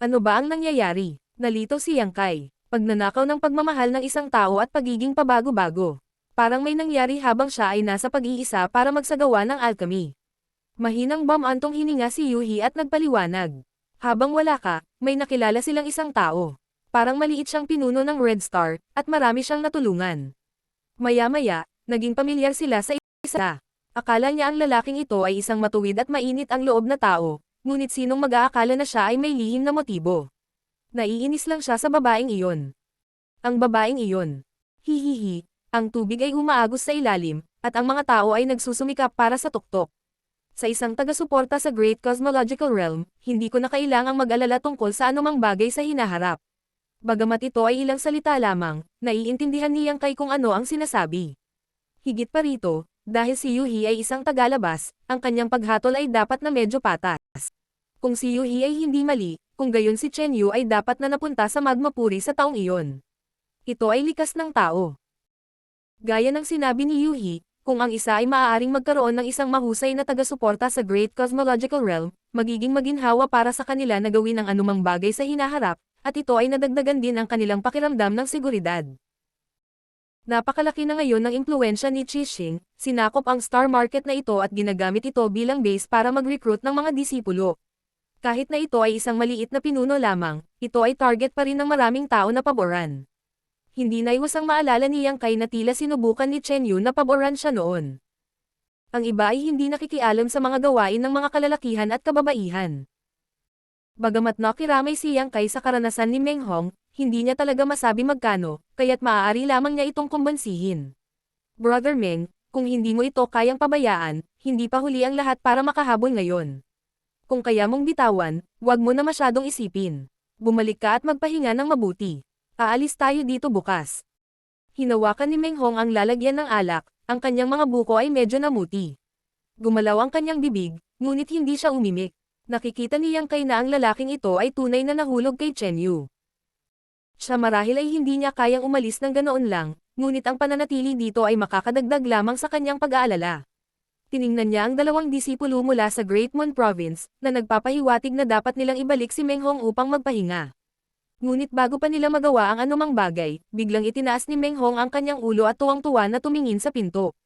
Ano ba ang nangyayari? Nalito si Yang Kai. Pagnanakaw ng pagmamahal ng isang tao at pagiging pabago-bago. Parang may nangyari habang siya ay nasa pag-iisa para magsagawa ng alchemy. Mahinang bamantong hininga si Yuhi at nagpaliwanag. Habang wala ka, may nakilala silang isang tao. Parang maliit siyang pinuno ng Red Star, at marami siyang natulungan. Maya-maya, naging pamilyar sila sa isa. Akala niya ang lalaking ito ay isang matuwid at mainit ang loob na tao, ngunit sinong mag-aakala na siya ay may lihim na motibo. Naiinis lang siya sa babaeng iyon. Ang babaeng iyon. Hihihi, ang tubig ay umaagos sa ilalim, at ang mga tao ay nagsusumikap para sa tuktok. Sa isang taga-suporta sa Great Cosmological Realm, hindi ko na kailangang mag-alala tungkol sa anumang bagay sa hinaharap. Bagamat ito ay ilang salita lamang, naiintindihan ni Yang Kai kung ano ang sinasabi. Higit pa rito, dahil si Yuhi ay isang tagalabas, ang kanyang paghatol ay dapat na medyo patas. Kung si Yuhi ay hindi mali, kung gayon si Chen Yu ay dapat na napunta sa Magmapuri sa taong iyon. Ito ay likas ng tao. Gaya ng sinabi ni Yuhi, kung ang isa ay maaaring magkaroon ng isang mahusay na taga-suporta sa Great Cosmological Realm, magiging maginhawa para sa kanila na gawin ang anumang bagay sa hinaharap, at ito ay nadagdagan din ang kanilang pakiramdam ng seguridad. Napakalaki na ngayon ng impluwensya ni Qixing, sinakop ang star market na ito at ginagamit ito bilang base para mag-recruit ng mga disipulo. Kahit na ito ay isang maliit na pinuno lamang, ito ay target pa rin ng maraming tao na paboran. Hindi naiwasang maalala ni Yang Kai na tila sinubukan ni Chen Yu na paboran siya noon. Ang iba ay hindi nakikialam sa mga gawain ng mga kalalakihan at kababaihan. Bagamat nakiramay si Yang Kai sa karanasan ni Meng Hong, hindi niya talaga masabi magkano, kaya't maaari lamang niya itong kumbansihin. Brother Meng, kung hindi mo ito kayang pabayaan, hindi pa huli ang lahat para makahabol ngayon. Kung kaya mong bitawan, huwag mo na masyadong isipin. Bumalik ka at magpahinga ng mabuti. Aalis tayo dito bukas. Hinawakan ni Meng Hong ang lalagyan ng alak, ang kanyang mga buko ay medyo namuti. Gumalaw ang kanyang bibig, ngunit hindi siya umimik. Nakikita ni Yang Kai na ang lalaking ito ay tunay na nahulog kay Chen Yu. Siya marahil ay hindi niya kayang umalis ng ganoon lang, ngunit ang pananatili dito ay makakadagdag lamang sa kanyang pag-aalala. Tiningnan niya ang dalawang disipulo mula sa Great Mon Province, na nagpapahiwatig na dapat nilang ibalik si Meng Hong upang magpahinga. Ngunit bago pa nila magawa ang anumang bagay, biglang itinaas ni Meng Hong ang kanyang ulo at tuwang-tuwa na tumingin sa pinto.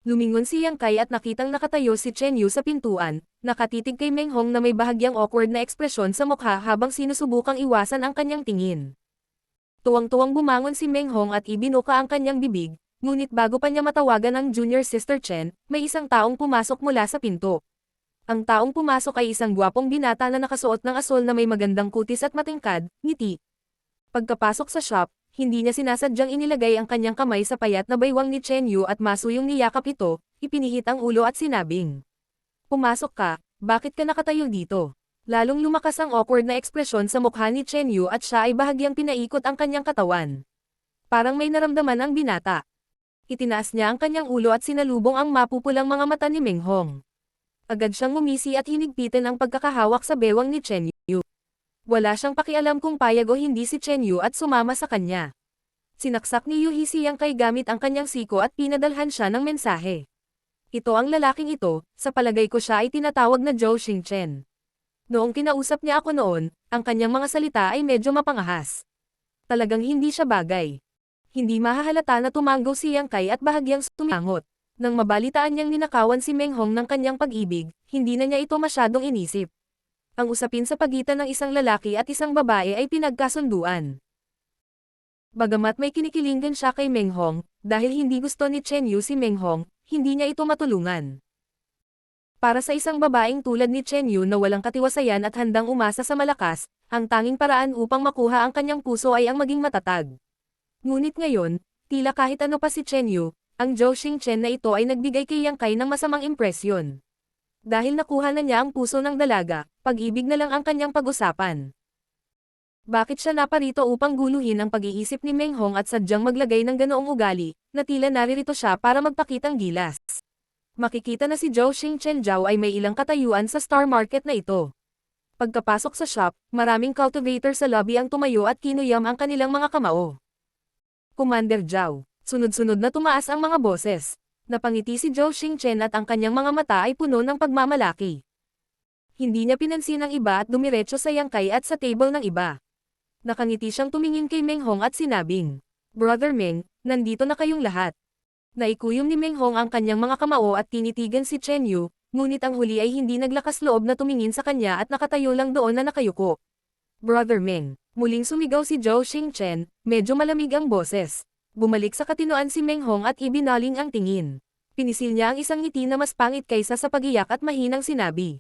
Lumingon si Yang Kai at nakitang nakatayo si Chen Yu sa pintuan, nakatitig kay Meng Hong na may bahagyang awkward na ekspresyon sa mukha habang sinusubukang iwasan ang kanyang tingin. Tuwang-tuwang bumangon si Meng Hong at ibinuka ang kanyang bibig, ngunit bago pa niya matawagan ang junior sister Chen, may isang taong pumasok mula sa pinto. Ang taong pumasok ay isang gwapong binata na nakasuot ng asol na may magandang kutis at matingkad, ngiti. Pagkapasok sa shop, hindi niya sinasadyang inilagay ang kanyang kamay sa payat na baywang ni Chen Yu at masuyong niyakap ito, ipinihit ang ulo at sinabing, "Pumasok ka, bakit ka nakatayo dito?" Lalong lumakas ang awkward na ekspresyon sa mukha ni Chen Yu at siya ay bahagyang pinaikot ang kanyang katawan. Parang may naramdaman ang binata. Itinaas niya ang kanyang ulo at sinalubong ang mapupulang mga mata ni Meng Hong. Agad siyang ngumisi at hinigpitan ang pagkakahawak sa bewang ni Chen Yu. Wala siyang pakialam kung payag o hindi si Chen Yu at sumama sa kanya. Sinaksak ni Yuhi si Yang Kai gamit ang kanyang siko at pinadalhan siya ng mensahe. Ito ang lalaking ito, sa palagay ko siya ay tinatawag na Zhou Xingchen. Noong kinausap niya ako noon, ang kanyang mga salita ay medyo mapangahas. Talagang hindi siya bagay. Hindi mahahalata na tumanggo si Yang Kai at bahagyang tumangot. Nang mabalitaan niyang ninakawan si Meng Hong ng kanyang pag-ibig, hindi na niya ito masyadong inisip. Ang usapin sa pagitan ng isang lalaki at isang babae ay pinagkasunduan. Bagamat may kinikilingan siya kay Meng Hong, dahil hindi gusto ni Chen Yu si Meng Hong, hindi niya ito matulungan. Para sa isang babaeng tulad ni Chen Yu na walang katiwasayan at handang umasa sa malakas, ang tanging paraan upang makuha ang kanyang puso ay ang maging matatag. Ngunit ngayon, tila kahit ano pa si Chen Yu, ang Zhou Xingchen na ito ay nagbigay kay Yang Kai ng masamang impresyon. Dahil nakuha na niya ang puso ng dalaga, pag-ibig na lang ang kanyang pag-usapan. Bakit siya naparito upang guluhin ang pag-iisip ni Meng Hong at sadyang maglagay ng ganoong ugali, na tila naririto siya para magpakitang gilas. Makikita na si Zhou Xingchen Zhao ay may ilang katayuan sa star market na ito. Pagkapasok sa shop, maraming cultivator sa lobby ang tumayo at kinuyam ang kanilang mga kamao. Commander Zhao. Sunod-sunod na tumaas ang mga boses. Napangiti si Zhou Xingchen at ang kanyang mga mata ay puno ng pagmamalaki. Hindi niya pinansin ang iba at dumiretso sa Yang Kai at sa table ng iba. Nakangiti siyang tumingin kay Meng Hong at sinabing, "Brother Meng, nandito na kayong lahat." Naikuyom ni Meng Hong ang kanyang mga kamao at tinitigan si Chen Yu, ngunit ang huli ay hindi naglakas loob na tumingin sa kanya at nakatayo lang doon na nakayuko. "Brother Meng." Muling sumigaw si Zhou Xingchen, medyo malamig ang boses. Bumalik sa katinoan si Meng Hong at ibinaling ang tingin. Pinisil niya ang isang ngiti na mas pangit kaysa sa pagiyak at mahinang sinabi,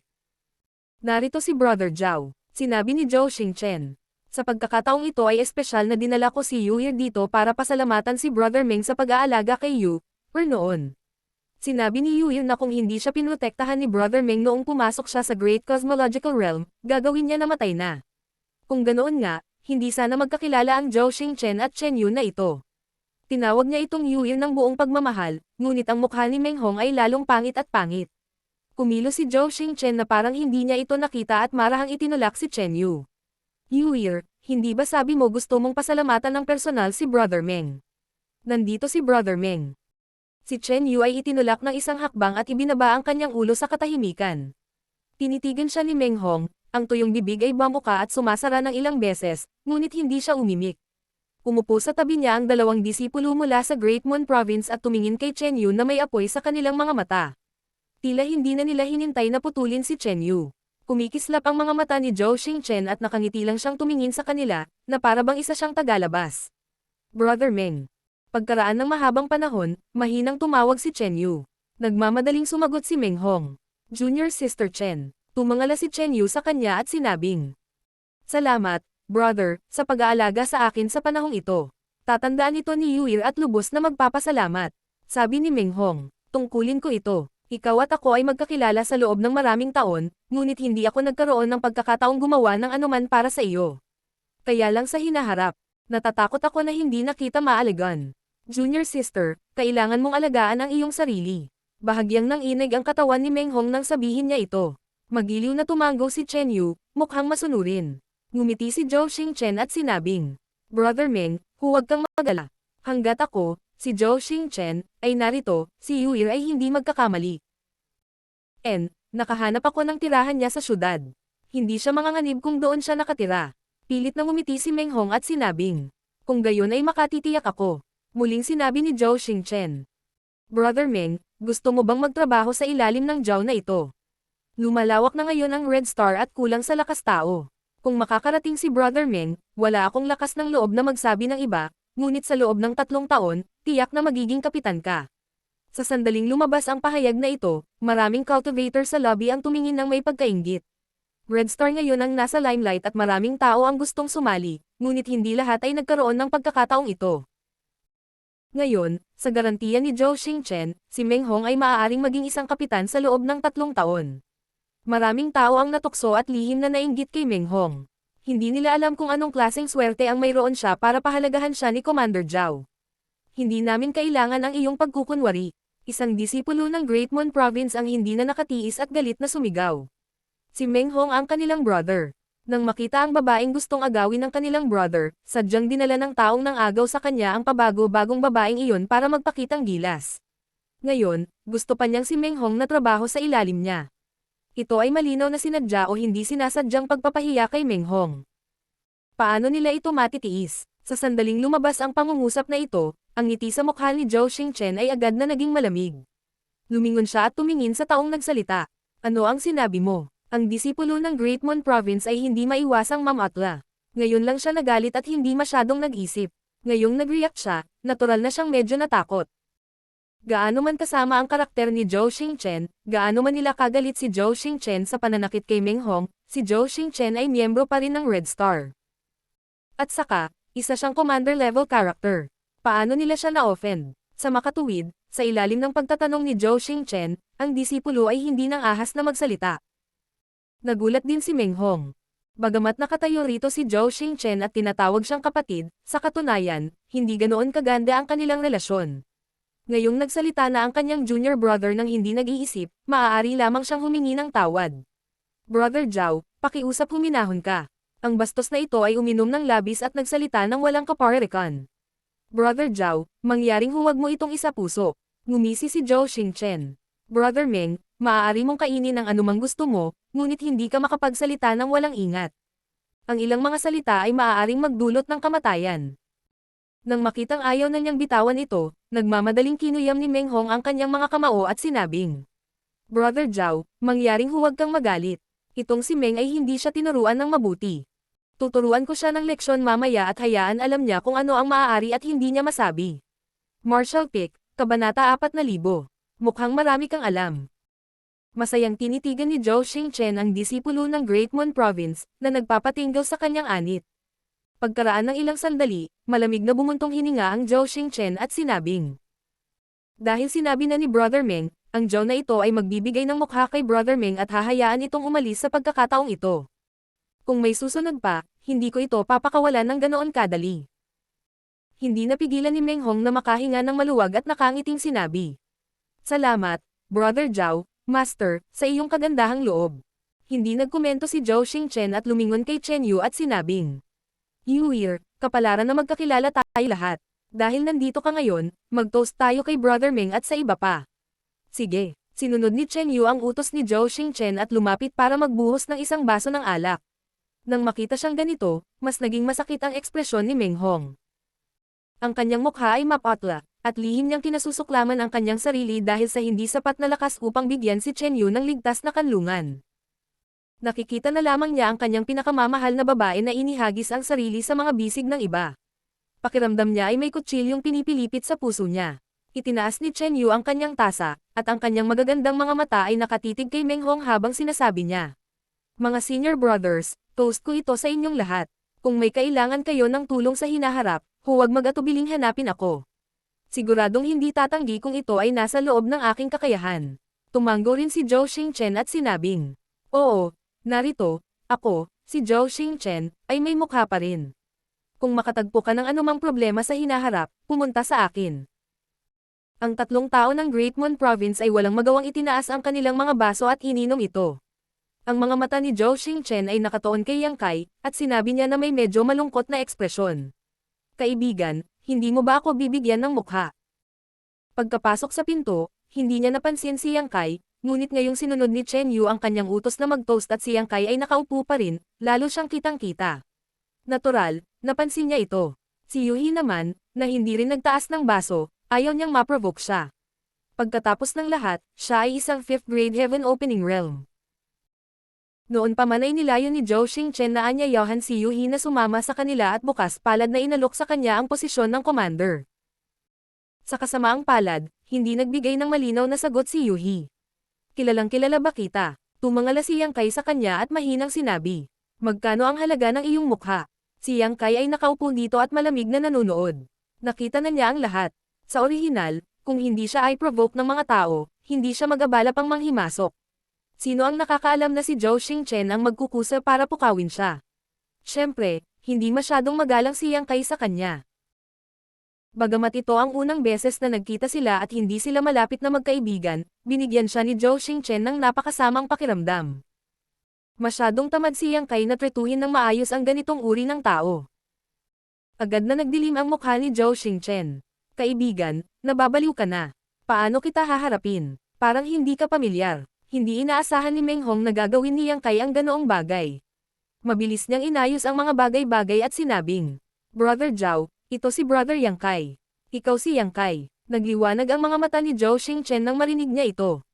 "Narito si Brother Zhao," sinabi ni Zhou Xingchen. Sa pagkakataong ito ay espesyal na dinala ko si Yu Ye dito para pasalamatan si Brother Meng sa pag-aalaga kay Yu, or noon. Sinabi ni Yu Ye na kung hindi siya pinotektahan ni Brother Meng noong pumasok siya sa Great Cosmological Realm, gagawin niya na matay na. Kung ganoon nga, hindi sana magkakilala ang Zhou Xingchen at Chen Yu na ito. Tinawag niya itong Yuir ng buong pagmamahal, ngunit ang mukha ni Meng Hong ay lalong pangit at pangit. Kumilos si Zhou Xingchen na parang hindi niya ito nakita at marahang itinulak si Chen Yu. Yuir, hindi ba sabi mo gusto mong pasalamatan ng personal si Brother Meng? Nandito si Brother Meng. Si Chen Yu ay itinulak ng isang hakbang at ibinaba ang kanyang ulo sa katahimikan. Tinitigan siya ni Meng Hong, ang tuyong bibig ay bamuka at sumasara ng ilang beses, ngunit hindi siya umimik. Umupo sa tabi niya ang dalawang disipulo mula sa Great Moon Province at tumingin kay Chen Yu na may apoy sa kanilang mga mata. Tila hindi na nila hinintay na putulin si Chen Yu. Kumikislap ang mga mata ni Zhou Xingchen at nakangiti lang siyang tumingin sa kanila, na para bang isa siyang tagalabas. Brother Meng. Pagkaraan ng mahabang panahon, mahinang tumawag si Chen Yu. Nagmamadaling sumagot si Meng Hong. Junior Sister Chen. Tumangala si Chen Yu sa kanya at sinabing, "Salamat, brother, sa pag-aalaga sa akin sa panahong ito." Tatandaan ito ni Yuir at lubos na magpapasalamat. Sabi ni Meng Hong, "Tungkulin ko ito. Ikaw at ako ay magkakilala sa loob ng maraming taon, ngunit hindi ako nagkaroon ng pagkakataong gumawa ng anuman para sa iyo. Kaya lang sa hinaharap, natatakot ako na hindi na kita maaligan. Junior sister, kailangan mong alagaan ang iyong sarili." Bahagyang nang inig ang katawan ni Meng Hong nang sabihin niya ito. Magiliw na tumango si Chen Yu, mukhang masunurin. Ngumiti si Zhou Xingchen at sinabing, "Brother Meng, huwag kang mag-alala. Hanggat ako, si Zhou Xingchen, ay narito, si Yuir ay hindi magkakamali. Nakahanap ako ng tirahan niya sa syudad. Hindi siya manganganib kung doon siya nakatira." Pilit na ngumiti si Meng Hong at sinabing, "Kung gayon ay makatitiyak ako." Muling sinabi ni Zhou Xingchen, "Brother Meng, gusto mo bang magtrabaho sa ilalim ng Jiao na ito? Lumalawak na ngayon ang Red Star at kulang sa lakas tao. Kung makakarating si Brother Meng, wala akong lakas ng loob na magsabi ng iba, ngunit sa loob ng 3 taon, tiyak na magiging kapitan ka." Sa sandaling lumabas ang pahayag na ito, maraming cultivator sa lobby ang tumingin ng may pagkainggit. Red Star ngayon ang nasa limelight at maraming tao ang gustong sumali, ngunit hindi lahat ay nagkaroon ng pagkakataong ito. Ngayon, sa garantiya ni Zhou Xingchen, si Meng Hong ay maaaring maging isang kapitan sa loob ng 3 taon. Maraming tao ang natukso at lihim na nainggit kay Meng Hong. Hindi nila alam kung anong klaseng swerte ang mayroon siya para pahalagahan siya ni Commander Zhao. "Hindi namin kailangan ang iyong pagkukunwari." Isang disipulo ng Great Moon Province ang hindi na nakatiis at galit na sumigaw. Si Meng Hong ang kanilang brother. Nang makita ang babaeng gustong agawin ng kanilang brother, sadyang dinala ng taong nang agaw sa kanya ang pabago-bagong babaeng iyon para magpakitang gilas. Ngayon, gusto pa niyang si Meng Hong na trabaho sa ilalim niya. Ito ay malinaw na sinadya o hindi sinasadyang pagpapahiya kay Meng Hong. Paano nila ito matitiis? Sa sandaling lumabas ang pangungusap na ito, ang ngiti sa mukha ni Zhou Xingchen ay agad na naging malamig. Lumingon siya at tumingin sa taong nagsalita. "Ano ang sinabi mo?" Ang disipulo ng Great Moon Province ay hindi maiwasang mamatla. Ngayon lang siya nagalit at hindi masyadong nag-isip. Ngayong nag-react siya, natural na siyang medyo natakot. Gaano man kasama ang karakter ni Zhou Xingchen, gaano man nila kagalit si Zhou Xingchen sa pananakit kay Meng Hong, si Zhou Xingchen ay miyembro pa rin ng Red Star. At saka, isa siyang commander-level character. Paano nila siya na-offend? Sa makatuwid, sa ilalim ng pagtatanong ni Zhou Xingchen, ang disipulo ay hindi nang ahas na magsalita. Nagulat din si Meng Hong. Bagamat nakatayo rito si Zhou Xingchen at tinatawag siyang kapatid, sa katunayan, hindi ganoon kaganda ang kanilang relasyon. Ngayong nagsalita na ang kanyang junior brother nang hindi nag-iisip, maaari lamang siyang humingi ng tawad. "Brother Zhao, pakiusap huminahon ka." Ang bastos na ito ay uminom ng labis at nagsalita ng walang kaparirikan. "Brother Zhao, mangyaring huwag mo itong isapuso." Ngumisi si Zhou Xingchen. "Brother Meng, maaari mong kainin ang anumang gusto mo, ngunit hindi ka makapagsalita ng walang ingat. Ang ilang mga salita ay maaaring magdulot ng kamatayan." Nang makitang ayaw na niyang bitawan ito, nagmamadaling kinuyam ni Meng Hong ang kanyang mga kamao at sinabing, "Brother Zhao, mangyaring huwag kang magalit. Itong si Meng ay hindi siya tinuruan ng mabuti. Tuturuan ko siya ng leksyon mamaya at hayaan alam niya kung ano ang maaari at hindi niya masabi." Martial Pick, Kabanata 4000. Mukhang marami kang alam. Masayang tinitigan ni Zhou Xingchen ang disipulo ng Great Moon Province, na nagpapatinggaw sa kanyang anit. Pagkaraan ng ilang sandali, malamig na bumuntong hininga ang Zhou Xingchen at sinabing, "Dahil sinabi na ni Brother Meng, ang Jiao na ito ay magbibigay ng mukha kay Brother Meng at hahayaan itong umalis sa pagkakataong ito. Kung may susunod pa, hindi ko ito papakawalan ng ganoon kadali." Hindi napigilan ni Meng Hong na makahinga ng maluwag at nakangiting sinabi. Salamat, Brother Zhao, Master, sa iyong kagandahang loob. Hindi nagkomento si Zhao Xingchen at lumingon kay Chen Yu at sinabing. Yuir, kapalaran na magkakilala tayo lahat. Dahil nandito ka ngayon, mag-toast tayo kay Brother Meng at sa iba pa. Sige, sinunod ni Chen Yu ang utos ni Zhao Xingchen at lumapit para magbuhos ng isang baso ng alak. Nang makita siyang ganito, mas naging masakit ang ekspresyon ni Meng Hong. Ang kanyang mukha ay mapatla, at lihim niyang kinasusuklaman ang kanyang sarili dahil sa hindi sapat na lakas upang bigyan si Chen Yu ng ligtas na kanlungan. Nakikita na lamang niya ang kanyang pinakamamahal na babae na inihagis ang sarili sa mga bisig ng iba. Pakiramdam niya ay may kutsilyong pinipilipit sa puso niya. Itinaas ni Chen Yu ang kanyang tasa, at ang kanyang magagandang mga mata ay nakatitig kay Meng Hong habang sinasabi niya. Mga senior brothers, toast ko ito sa inyong lahat. Kung may kailangan kayo ng tulong sa hinaharap, huwag mag-atubiling hanapin ako. Siguradong hindi tatanggi kung ito ay nasa loob ng aking kakayahan. Tumango rin si Zhao Xingchen at sinabing, oo, narito, ako, si Zhao Xingchen, ay may mukha pa rin. Kung makatagpo ka ng anumang problema sa hinaharap, pumunta sa akin. Ang tatlong tao ng Great Moon Province ay walang magawang itinaas ang kanilang mga baso at ininom ito. Ang mga mata ni Zhao Xingchen ay nakatuon kay Yang Kai, at sinabi niya na may medyo malungkot na ekspresyon. Kaibigan, hindi mo ba ako bibigyan ng mukha? Pagkapasok sa pinto, hindi niya napansin si Yang Kai, ngunit ngayong sinunod ni Chen Yu ang kanyang utos na mag-toast at si Yang Kai ay nakaupo pa rin, lalo siyang kitang-kita. Natural, napansin niya ito. Si Yuhi naman, na hindi rin nagtaas ng baso, ayaw niyang ma-provoke siya. Pagkatapos ng lahat, siya ay isang 5th grade Heaven Opening Realm. Noon pa man ay nilayo ni Zhao Xingchen na anyayahan si Yuhi na sumama sa kanila at bukas palad na inalok sa kanya ang posisyon ng commander. Sa kasamaang palad, hindi nagbigay ng malinaw na sagot si Yuhi. Kilalang kilala ba kita? Tumangala si Yang Kai sa kanya at mahinang sinabi. Magkano ang halaga ng iyong mukha? Si Yang Kai ay nakaupo dito at malamig na nanonood. Nakita na niya ang lahat. Sa orihinal, kung hindi siya ay provoke ng mga tao, hindi siya mag-abala pang manghimasok. Sino ang nakakaalam na si Zhao Xingchen ang magkukusa para pukawin siya? Siyempre, hindi masyadong magalang si Yang Kai sa kanya. Bagamat ito ang unang beses na nagkita sila at hindi sila malapit na magkaibigan, binigyan siya ni Zhao Xingchen ng napakasamang pakiramdam. Masyadong tamad si Yang Kai na tretuhin ng maayos ang ganitong uri ng tao. Agad na nagdilim ang mukha ni Zhao Xingchen. Kaibigan, nababaliw ka na. Paano kita haharapin? Parang hindi ka pamilyar. Hindi inaasahan ni Meng Hong na gagawin ni Yang Kai ang ganoong bagay. Mabilis niyang inayos ang mga bagay-bagay at sinabing, Brother Zhao, ito si Brother Yang Kai. Ikaw si Yang Kai. Nagliwanag ang mga mata ni Zhao Xingchen nang marinig niya ito.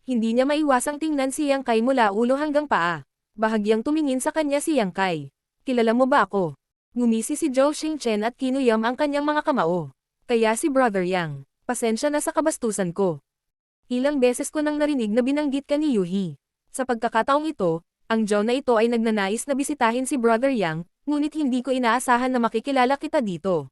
Hindi niya maiwasang tingnan si Yang Kai mula ulo hanggang paa. Bahagyang tumingin sa kanya si Yang Kai. Kilala mo ba ako? Ngumisi si Zhao Xingchen at kinuyam ang kanyang mga kamao. Kaya si Brother Yang, pasensya na sa kabastusan ko. Ilang beses ko nang narinig na binanggit ka ni Yuhi. Sa pagkakataong ito, ang Zhao na ito ay nagnanais na bisitahin si Brother Yang, ngunit hindi ko inaasahan na makikilala kita dito.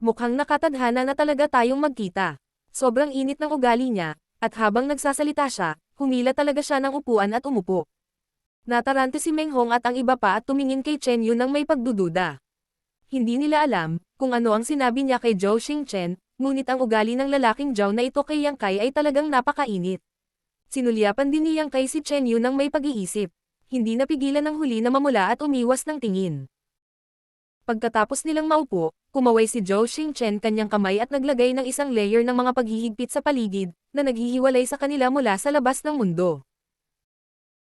Mukhang nakatadhana na talaga tayong magkita. Sobrang init ng ugali niya, at habang nagsasalita siya, humila talaga siya ng upuan at umupo. Natarante si Meng Hong at ang iba pa at tumingin kay Chen Yu nang may pagdududa. Hindi nila alam kung ano ang sinabi niya kay Zhao Xingchen, ngunit ang ugali ng lalaking Zhao na ito kay Yang Kai ay talagang napakainit. Sinulyapan din ni Yang Kai si Chen Yu nang may pag-iisip. Hindi napigilan ng huli na mamula at umiwas ng tingin. Pagkatapos nilang maupo, kumaway si Zhao Xingchen kanyang kamay at naglagay ng isang layer ng mga paghihigpit sa paligid, na naghihiwalay sa kanila mula sa labas ng mundo.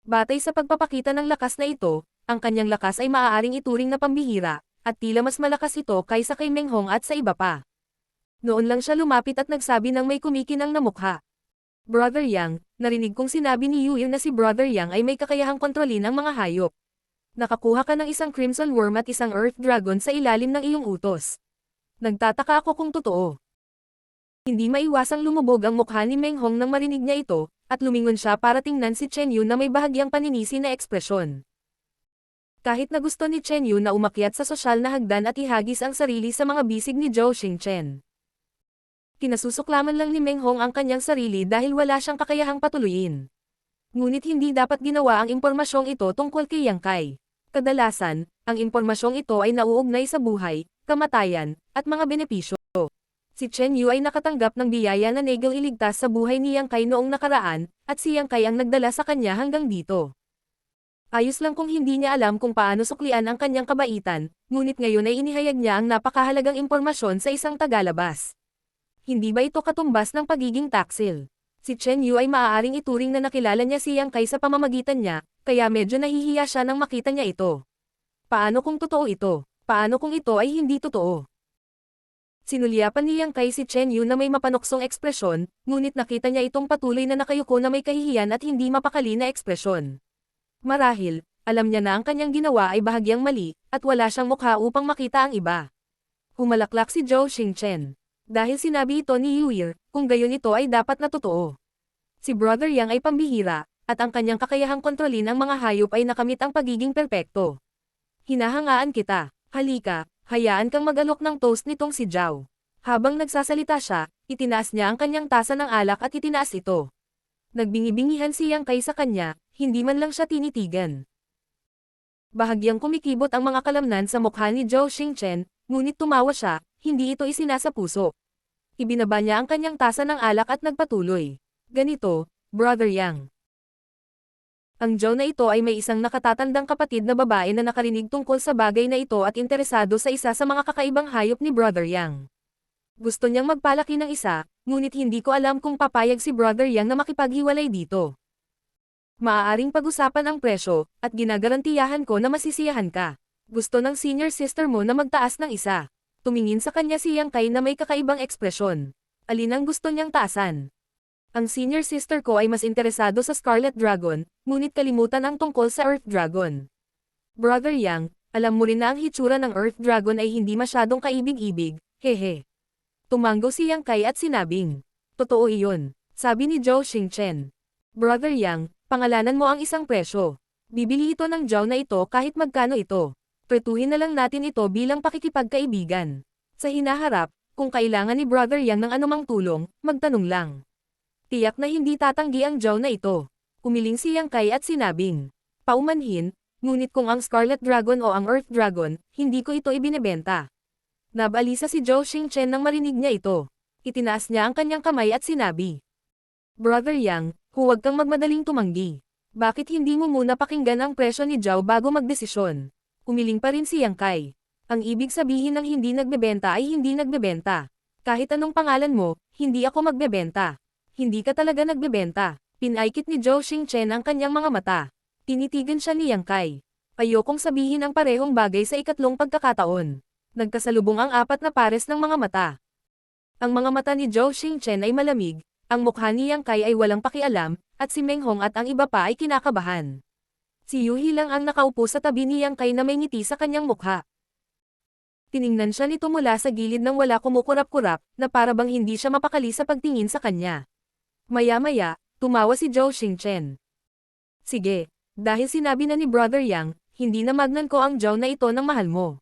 Batay sa pagpapakita ng lakas na ito, ang kanyang lakas ay maaaring ituring na pambihira, at tila mas malakas ito kaysa kay Meng Hong at sa iba pa. Noon lang siya lumapit at nagsabi ng may kumikinang na mukha. Brother Yang, narinig kong sinabi ni Yuil na si Brother Yang ay may kakayahang kontrolin ang mga hayop. Nakakuha ka ng isang Crimson Worm at isang Earth Dragon sa ilalim ng iyong utos. Nagtataka ako kung totoo. Hindi maiwasang lumubog ang mukha ni Meng Hong nang marinig niya ito, at lumingon siya para tingnan si Chen Yu na may bahagyang paninisi na ekspresyon. Kahit na gusto ni Chen Yu na umakyat sa sosyal na hagdan at ihagis ang sarili sa mga bisig ni Zhao Xingchen. Kinasusuklaman lang ni Meng Hong ang kanyang sarili dahil wala siyang kakayahang patuluyin. Ngunit hindi dapat ginawa ang impormasyong ito tungkol kay Yang Kai. Kadalasan, ang impormasyong ito ay nauugnay sa buhay, kamatayan, at mga benepisyo. Si Chen Yu ay nakatanggap ng biyaya na negel iligtas sa buhay ni Yang Kai noong nakaraan, at si Yang Kai ang nagdala sa kanya hanggang dito. Ayos lang kung hindi niya alam kung paano suklian ang kanyang kabaitan, ngunit ngayon ay inihayag niya ang napakahalagang impormasyon sa isang tagalabas. Hindi ba ito katumbas ng pagiging taksil? Si Chen Yu ay maaaring ituring na nakilala niya si Yang Kai sa pamamagitan niya, kaya medyo nahihiya siya nang makita niya ito. Paano kung totoo ito? Paano kung ito ay hindi totoo? Sinulyapan ni Yang Kai si Chen Yu na may mapanuksong ekspresyon, ngunit nakita niya itong patuloy na nakayuko na may kahihiyan at hindi mapakali na ekspresyon. Marahil, alam niya na ang kanyang ginawa ay bahagyang mali, at wala siyang mukha upang makita ang iba. Humalaklak si Zhou Xingchen. Dahil sinabi ito ni Yuir, kung gayon ito ay dapat na totoo. Si Brother Yang ay pambihira, at ang kanyang kakayahang kontrolin ang mga hayop ay nakamit ang pagiging perpekto. Hinahangaan kita, halika, hayaan kang mag-alok ng toast nitong si Zhao. Habang nagsasalita siya, itinaas niya ang kanyang tasa ng alak at itinaas ito. Nagbingi-bingihan si Yang Kai sa kanya, hindi man lang siya tinitigan. Bahagyang kumikibot ang mga kalamnan sa mukha ni Zhou Xingchen, ngunit tumawa siya, hindi ito isinasa puso. Ibinaba niya ang kanyang tasa ng alak at nagpatuloy. Ganito, Brother Yang. Ang Zhou na ito ay may isang nakatatandang kapatid na babae na nakarinig tungkol sa bagay na ito at interesado sa isa sa mga kakaibang hayop ni Brother Yang. Gusto niyang magpalaki ng isa, ngunit hindi ko alam kung papayag si Brother Yang na makipaghiwalay dito. Maaaring pag-usapan ang presyo, at ginagarantiyahan ko na masisiyahan ka. Gusto ng senior sister mo na magtaas ng isa. Tumingin sa kanya si Yang Kai na may kakaibang ekspresyon. Alin ang gusto niyang taasan? Ang senior sister ko ay mas interesado sa Scarlet Dragon, ngunit kalimutan ang tungkol sa Earth Dragon. Brother Yang, alam mo rin na ang hitsura ng Earth Dragon ay hindi masyadong kaibig-ibig, hehe. Tumango si Yang Kai at sinabing, totoo iyon, sabi ni Zhou Xingchen. Brother Yang, pangalanan mo ang isang presyo. Bibili ito ng Zhao na ito kahit magkano ito. Pretuhin na lang natin ito bilang pakikipagkaibigan. Sa hinaharap, kung kailangan ni Brother Yang ng anumang tulong, magtanong lang. Tiyak na hindi tatanggi ang Zhao na ito. Umiling si Yang Kai at sinabing, paumanhin, ngunit kung ang Scarlet Dragon o ang Earth Dragon, hindi ko ito ibinebenta. Nabalisa si Zhou Xingchen nang marinig niya ito. Itinaas niya ang kanyang kamay at sinabi, Brother Yang, huwag kang magmadaling tumanggi. Bakit hindi mo muna pakinggan ang presyo ni Zhao bago magdesisyon? Umiling pa rin si Yang Kai. Ang ibig sabihin ng hindi nagbebenta ay hindi nagbebenta. Kahit anong pangalan mo, hindi ako magbebenta. Hindi ka talaga nagbebenta. Pinaikit ni Zhou Xingchen ang kanyang mga mata. Tinitigan siya ni Yang Kai. Ayokong sabihin ang parehong bagay sa ikatlong pagkakataon. Nagkasalubong ang apat na pares ng mga mata. Ang mga mata ni Zhou Xingchen ay malamig, ang mukha ni Yang Kai ay walang pakialam, at si Meng Hong at ang iba pa ay kinakabahan. Si Yuhi lang ang nakaupo sa tabi ni Yang Kai na may ngiti sa kanyang mukha. Tiningnan siya nito mula sa gilid nang wala kumukurap-kurap, na para bang hindi siya mapakali sa pagtingin sa kanya. Maya-maya, tumawa si Zhou Xingchen. Sige, dahil sinabi na ni Brother Yang, hindi na magnan ko ang Zhao na ito ng mahal mo.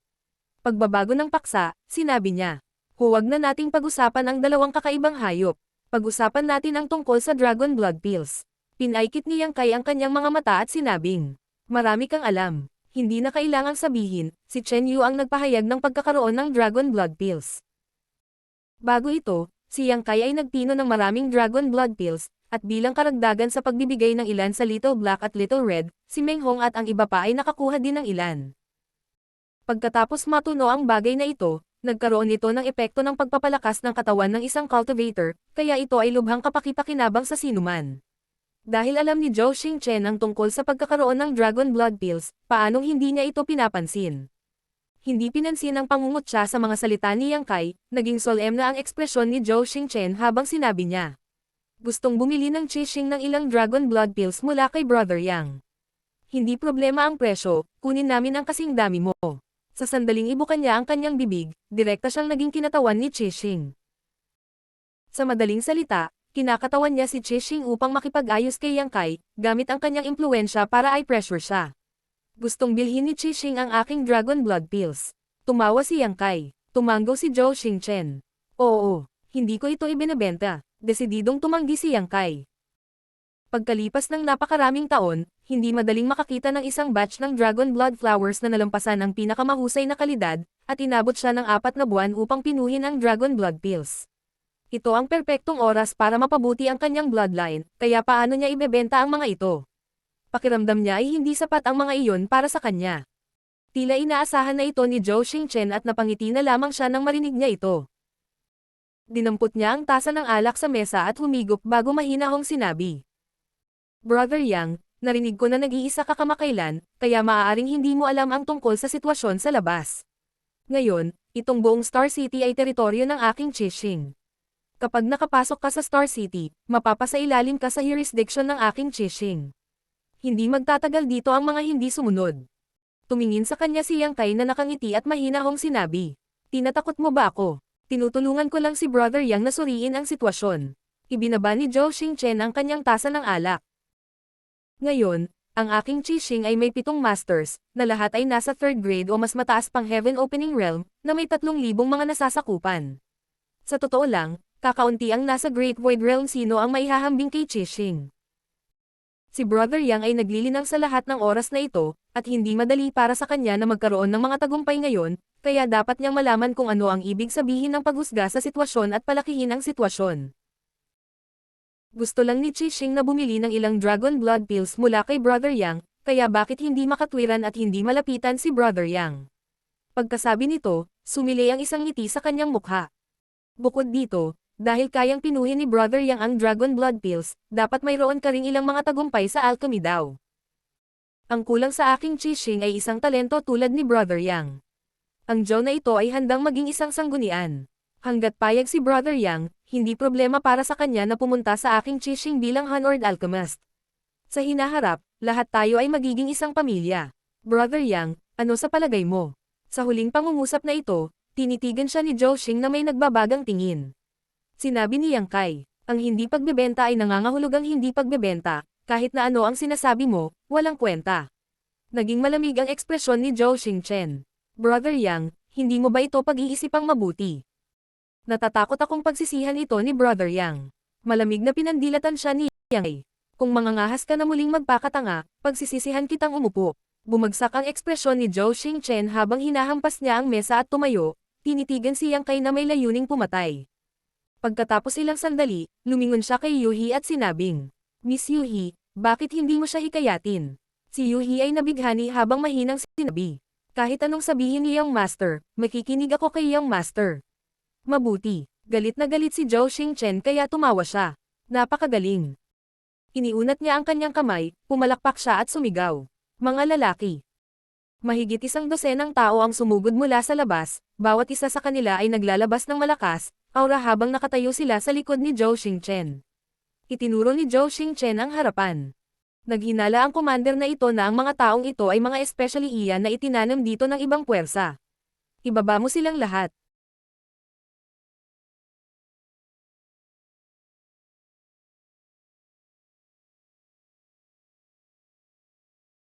Pagbabago ng paksa, sinabi niya, huwag na nating pag-usapan ang dalawang kakaibang hayop. Pag-usapan natin ang tungkol sa Dragon Blood Pills. Pinaikit ni Yang Kai ang kanyang mga mata at sinabing, marami kang alam. Hindi na kailangang sabihin, si Chen Yu ang nagpahayag ng pagkakaroon ng Dragon Blood Pills. Bago ito, si Yang Kai ay nagpino ng maraming Dragon Blood Pills, at bilang karagdagan sa pagbibigay ng ilan sa Little Black at Little Red, si Meng Hong at ang iba pa ay nakakuha din ng ilan. Pagkatapos matuno ang bagay na ito, nagkaroon ito ng epekto ng pagpapalakas ng katawan ng isang cultivator, kaya ito ay lubhang kapakipakinabang sa sinuman. Dahil alam ni Zhou Xingchen ang tungkol sa pagkakaroon ng Dragon Blood Pills, paanong hindi niya ito pinapansin? Hindi pinansin ang pangungutya sa mga salita ni Yang Kai, naging solemn na ang ekspresyon ni Zhou Xingchen habang sinabi niya. Gustong bumili ng Qixing ng ilang Dragon Blood Pills mula kay Brother Yang. Hindi problema ang presyo, kunin namin ang kasing dami mo. Sa sandaling ibukan niya ang kanyang bibig, direkta siyang naging kinatawan ni Qixing. Sa madaling salita, kinakatawan niya si Qixing upang makipag-ayos kay Yang Kai, gamit ang kanyang impluensya para i-pressure siya. Gustong bilhin ni Qixing ang aking Dragon Blood Pills. Tumawa si Yang Kai. Tumango si Zhou Xingchen. Oo, hindi ko ito ibinebenta. Desididong tumanggi si Yang Kai. Pagkalipas ng napakaraming taon, hindi madaling makakita ng isang batch ng Dragon Blood Flowers na nalampasan ang pinakamahusay na kalidad, at inabot siya ng 4 na buwan upang pinuhin ang Dragon Blood Pills. Ito ang perpektong oras para mapabuti ang kanyang bloodline, kaya paano niya ibebenta ang mga ito? Pakiramdam niya ay hindi sapat ang mga iyon para sa kanya. Tila inaasahan na ito ni Zhou Xingchen at napangiti na lamang siya nang marinig niya ito. Dinampot niya ang tasa ng alak sa mesa at humigop bago mahinahong sinabi. Brother Yang, narinig ko na nag-iisa ka kamakailan, kaya maaaring hindi mo alam ang tungkol sa sitwasyon sa labas. Ngayon, itong buong Star City ay teritoryo ng aking Qixing. Kapag nakapasok ka sa Star City, mapapasailalim ka sa jurisdiction ng aking Qixing. Hindi magtatagal dito ang mga hindi sumunod. Tumingin sa kanya si Yang Kai na nakangiti at mahinahong sinabi. Tinatakot mo ba ako? Tinutulungan ko lang si Brother Yang na suriin ang sitwasyon. Ibinaba ni Zhou Xingchen ang kanyang tasa ng alak. Ngayon, ang aking Qixing ay may 7 masters, na lahat ay nasa 3rd grade o mas mataas pang Heaven Opening Realm, na may 3,000 mga nasasakupan. Sa totoo lang, kakaunti ang nasa Great Void Realm. Sino ang maihahambing kay Qixing? Si Brother Yang ay naglilinang sa lahat ng oras na ito, at hindi madali para sa kanya na magkaroon ng mga tagumpay ngayon, kaya dapat niyang malaman kung ano ang ibig sabihin ng paghusga sa sitwasyon at palakihin ang sitwasyon. Gusto lang ni Qixing na bumili ng ilang Dragon Blood Pills mula kay Brother Yang, kaya bakit hindi makatwiran at hindi malapitan si Brother Yang? Pagkasabi nito, sumilay ang isang ngiti sa kanyang mukha. Bukod dito, dahil kayang pinuhin ni Brother Yang ang Dragon Blood Pills, dapat mayroon ka ring ilang mga tagumpay sa alchemy daw. Ang kulang sa aking Qixing ay isang talento tulad ni Brother Yang. Ang Zhou na ito ay handang maging isang sanggunian. Hanggat payag si Brother Yang, hindi problema para sa kanya na pumunta sa aking Qixing bilang Honored Alchemist. Sa hinaharap, lahat tayo ay magiging isang pamilya. Brother Yang, ano sa palagay mo? Sa huling pangungusap na ito, tinitigan siya ni Zhou Xing na may nagbabagang tingin. Sinabi ni Yang Kai, ang hindi pagbebenta ay nangangahulugang hindi pagbebenta, kahit na ano ang sinasabi mo, walang kwenta. Naging malamig ang ekspresyon ni Zhou Xingchen. Brother Yang, hindi mo ba ito pag-iisipang mabuti? Natatakot akong pagsisihan ito ni Brother Yang. Malamig na pinandilatan siya ni Yang. Kung mangangahas ka na muling magpakatanga, pagsisisihan kitang umupo. Bumagsak ang ekspresyon ni Zhou Xingchen habang hinahampas niya ang mesa at tumayo, tinitigan si Yang Kai na may layuning pumatay. Pagkatapos ilang sandali, lumingon siya kay Yuhi at sinabing, Miss Yuhi, bakit hindi mo siya hikayatin? Si Yuhi ay nabighani habang mahinang sinabi. Kahit anong sabihin ni Young Master, makikinig ako kay Young Master. Mabuti, galit na galit si Zhou Xingchen kaya tumawa siya. Napakagaling. Iniunat niya ang kanyang kamay, pumalakpak siya at sumigaw. Mga lalaki. Mahigit 100 tao ang sumugod mula sa labas, bawat isa sa kanila ay naglalabas ng malakas, aura habang nakatayo sila sa likod ni Zhou Xingchen. Itinuro ni Zhou Xingchen ang harapan. Naghinala ang commander na ito na ang mga taong ito ay mga especially iyan na itinanam dito ng ibang puwersa. Ibaba mo silang lahat.